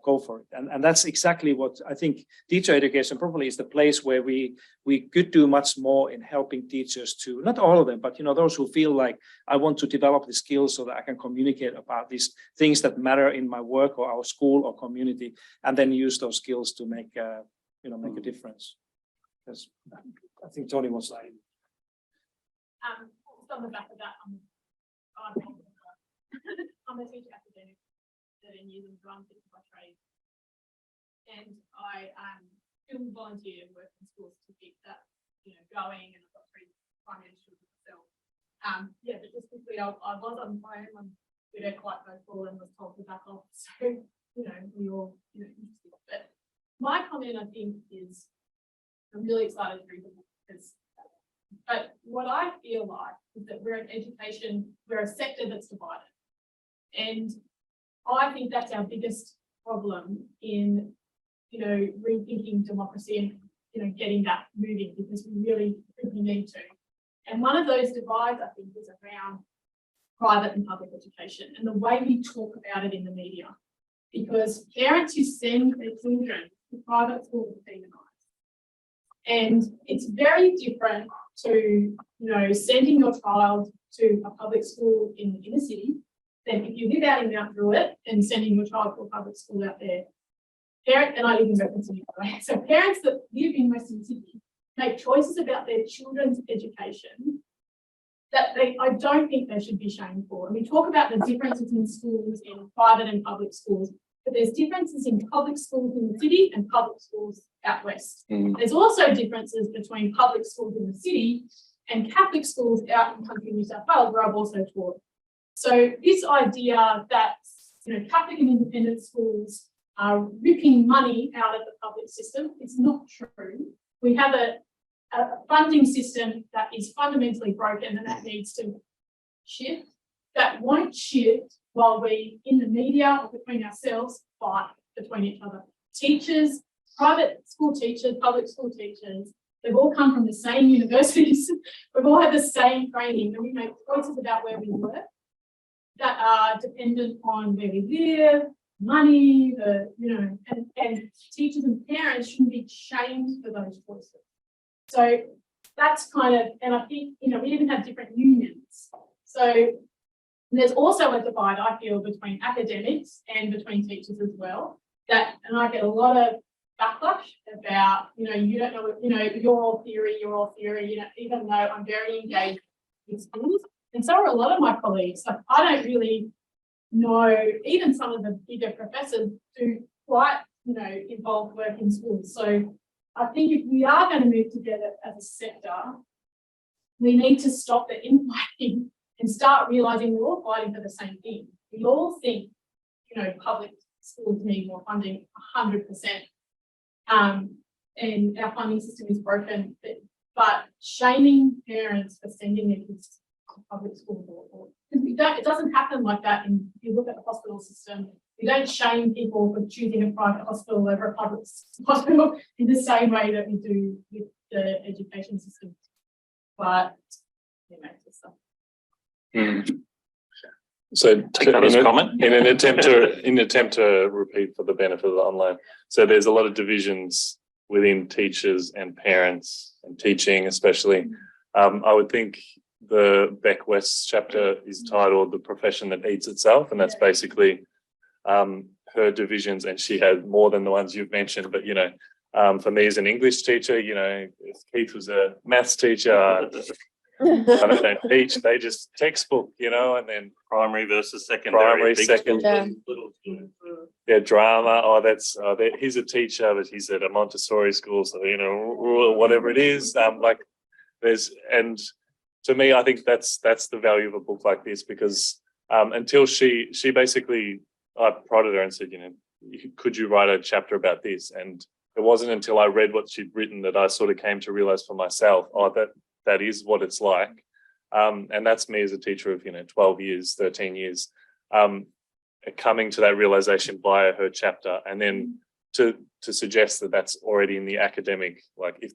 go for it. And that's exactly what I think teacher education probably is the place where we could do much more in helping teachers to, not all of them, but those who feel like I want to develop the skills so that I can communicate about these things that matter in my work or our school or community, and then use those skills to make make a difference. Because I think Tony was like, on the back of that, I'm a teacher academic, 13 years in drum by trade, and I still volunteer and work in schools to keep that going, and I've got 3 primary schools myself. But just quickly, I was on my own on Twitter quite vocal and was told to back off. So we all interested. But my comment, I think, is I'm really excited to read the book because. But what I feel like is that we're a sector that's divided. And I think that's our biggest problem in, rethinking democracy and, getting that moving, because we really need to. And one of those divides, I think, is around private and public education and the way we talk about it in the media. Because parents who send their children to private schools are demonized. And it's very different to, sending your child to a public school in the inner city than if you live out in Mount Druitt and sending your child to a public school out there. And I live in Western Sydney, by the way. So parents that live in Western Sydney make choices about their children's education that I don't think they should be shamed for. And we talk about the differences in schools in private and public schools, but there's differences in public schools in the city and public schools out west. There's also differences between public schools in the city and Catholic schools out in country New South Wales, where I've also taught. So this idea that Catholic and independent schools are ripping money out of the public system, it's not true. We have a funding system that is fundamentally broken, and that needs to shift. That won't shift while we, in the media or between ourselves, fight between each other. Teachers, private school teachers, public school teachers They've all come from the same universities. We've all had the same training, and we make choices about where we work that are dependent on where we live, money, and teachers and parents shouldn't be shamed for those choices. So that's kind of, and I think, we even have different unions. So there's also a divide, I feel, between academics and between teachers as well. And I get a lot of backlash about, you don't know, you're all theory, even though I'm very engaged in schools. And so are a lot of my colleagues. Like, I don't really know, even some of the bigger professors do quite, involved work in schools. So I think if we are going to move together as a sector, we need to stop the infighting and start realising we're all fighting for the same thing. We all think, public schools need more funding, 100%. And our funding system is broken, but shaming parents for sending their kids to public schools, it doesn't happen like that. And if you look at the hospital system, we don't shame people for choosing a private hospital over a public hospital in the same way that we do with the education system. But So Take that as a comment. in an attempt to repeat for the benefit of the online. So there's a lot of divisions within teachers and parents and teaching, especially. I would think the Beck West chapter is titled "The Profession That Eats Itself," and that's basically her divisions. And she had more than the ones you've mentioned. But for me as an English teacher, if Keith was a maths teacher. I don't teach, they just textbook, and then Primary versus secondary. primary, big second, schools, little schools. drama. Oh, he's a teacher, but he's at a Montessori school, so whatever it is. And to me, I think that's the value of a book like this, because until she basically, I prodded her and said, could you write a chapter about this? And it wasn't until I read what she'd written that I sort of came to realize for myself, that is what it's like. And that's me as a teacher of, 12 years, 13 years, coming to that realization via her chapter. And then to suggest that that's already in the academic, like if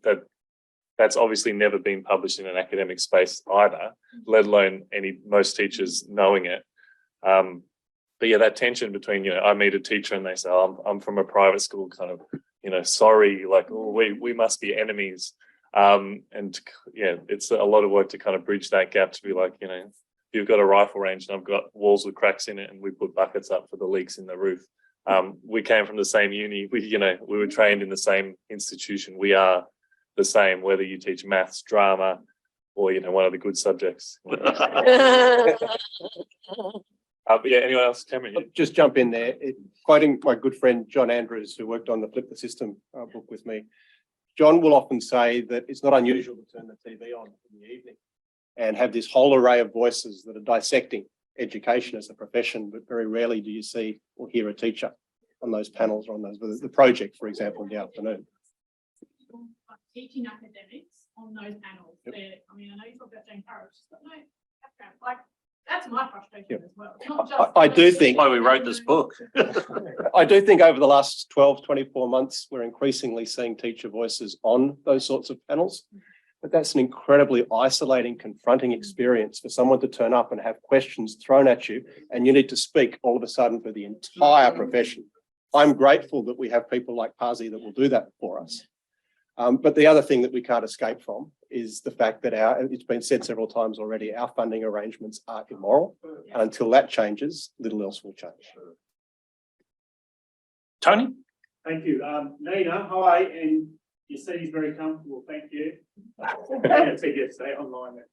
that's obviously never been published in an academic space either, let alone most teachers knowing it. But yeah, that tension between, I meet a teacher and they say, oh, I'm from a private school, kind of, sorry, like, oh, we must be enemies. And yeah, it's a lot of work to kind of bridge that gap to be like, you've got a rifle range and I've got walls with cracks in it and we put buckets up for the leaks in the roof. We came from the same uni, we were trained in the same institution. We are the same, whether you teach maths, drama, or, one of the good subjects. But yeah, anyone else? Cameron? I'll just jump in there. Quoting my good friend, John Andrews, who worked on the Flip the System book with me. John will often say that it's not unusual to turn the TV on in the evening and have this whole array of voices that are dissecting education as a profession, but very rarely do you see or hear a teacher on those panels or on the project, for example, in the afternoon. Teaching academics on those panels. Yep. I mean, I know you talk about Jane Carroll, but no background. Like, that's my frustration Yep. as well. It's not just I do think Why we wrote this book. I do think over the last 12, 24 months, we're increasingly seeing teacher voices on those sorts of panels. But that's an incredibly isolating, confronting experience for someone to turn up and have questions thrown at you, and you need to speak all of a sudden for the entire profession. I'm grateful that we have people like Pasi that will do that for us. But the other thing that we can't escape from is the fact that it's been said several times already, our funding arrangements are immoral. And until that changes, little else will change. Tony? Thank you. Nina, hi, and your seat is very comfortable. Thank you. I said yesterday online that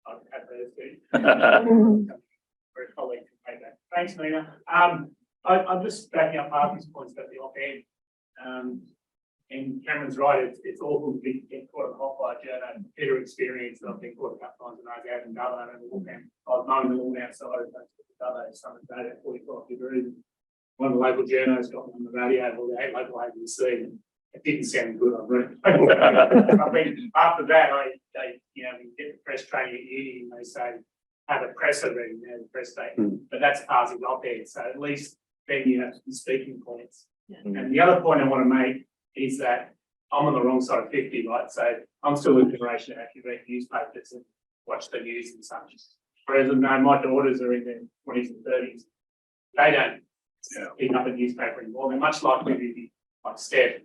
I've had those seats. For a colleague to pay that. Thanks, Nina. I'm just backing up Martin's points about the op-ed. And Cameron's right, it's awful to be caught on hot by a journal. Better experience that I've been caught a couple times and I was out in Dubbo and I've mown the lawn outside of Dubbo summer's day at 45 degrees. One of the local journals got me on the radio, or the local ABC, and it didn't sound good. I mean, after that, we get the press training at uni and they say, have a presser reading, the press statement. But that's Pasi's op-ed, so at least then you have some speaking points. And the other point I want to make is that I'm on the wrong side of 50, right? So I'm still a generation that actually read newspapers and watch the news and such. Whereas my daughters are in their 20s and 30s. They don't pick up a newspaper anymore. They're much likely to be like Steph,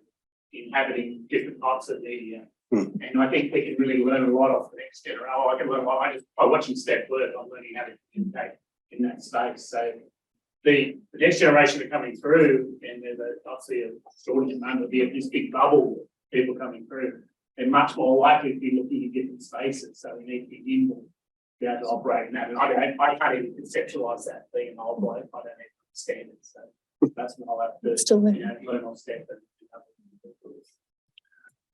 inhabiting different types of media. And I think they can really learn a lot off the next generation. Oh, I can learn a lot. By watching Steph work, I'm learning how to communicate in that space. So the next generation are coming through, and there's obviously a shortage of number. There'll be this big bubble of people coming through. They're much more likely to be looking in different spaces. So we need to be nimble to be able to operate in that. And I can't even conceptualise that being an old bloke. I don't even understand it. So that's what I'll have to learn on Steph.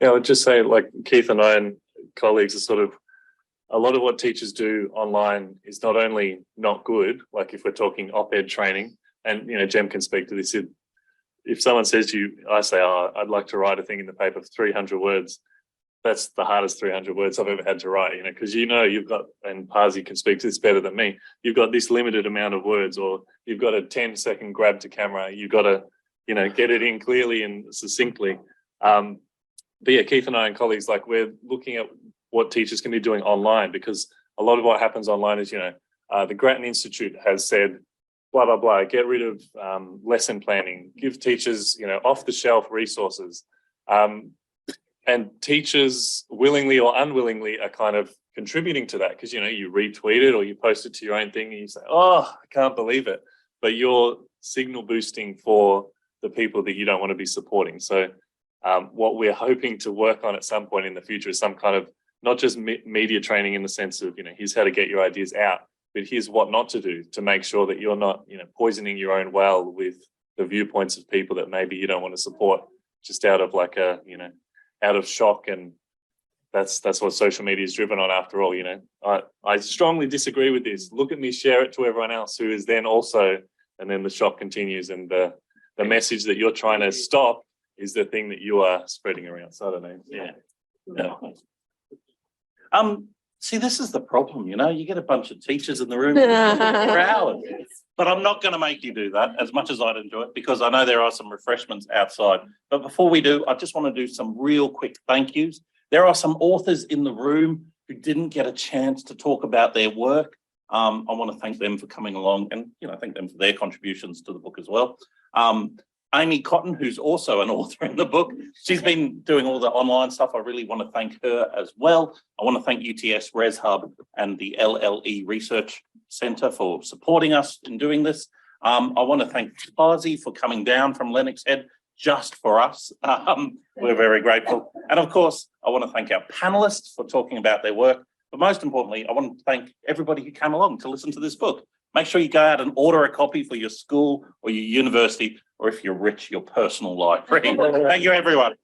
Yeah, I would just say, like Keith and I and colleagues are sort of, a lot of what teachers do online is not only not good, like if we're talking op-ed training, and Jem can speak to this. If someone says to you, I say, oh, I'd like to write a thing in the paper of 300 words. That's the hardest 300 words I've ever had to write, because you've got, and Pasi can speak to this better than me, you've got this limited amount of words, or you've got a 10-second grab to camera. You've got to, get it in clearly and succinctly. But yeah, Keith and I and colleagues, like we're looking at what teachers can be doing online, because a lot of what happens online is, the Grattan Institute has said, blah, blah, blah, get rid of lesson planning, give teachers, off the shelf resources. And teachers willingly or unwillingly are kind of contributing to that, because, you retweet it or you post it to your own thing and you say, oh, I can't believe it. But you're signal boosting for the people that you don't want to be supporting. So what we're hoping to work on at some point in the future is some kind of, not just media training in the sense of, here's how to get your ideas out, but here's what not to do to make sure that you're not, poisoning your own well with the viewpoints of people that maybe you don't want to support, just out of like a, out of shock. And that's what social media is driven on after all. I strongly disagree with this. Look at me, share it to everyone else who is then also, and then the shock continues, and the message that you're trying to stop is the thing that you are spreading around. So I don't know. Yeah. See, this is the problem, you get a bunch of teachers in the room for hours, but I'm not going to make you do that, as much as I'd enjoy it, because I know there are some refreshments outside. But before we do, I just want to do some real quick thank yous. There are some authors in the room who didn't get a chance to talk about their work. I want to thank them for coming along, and thank them for their contributions to the book as well. Amy Cotton, who's also an author in the book, she's been doing all the online stuff. I really want to thank her as well. I want to thank UTS RESHUB and the LLE Research Centre for supporting us in doing this. I want to thank Pasi for coming down from Lennox Head just for us. We're very grateful. And of course, I want to thank our panelists for talking about their work. But most importantly, I want to thank everybody who came along to listen to this book. Make sure you go out and order a copy for your school or your university, or if you're rich, your personal library. Thank you, everyone.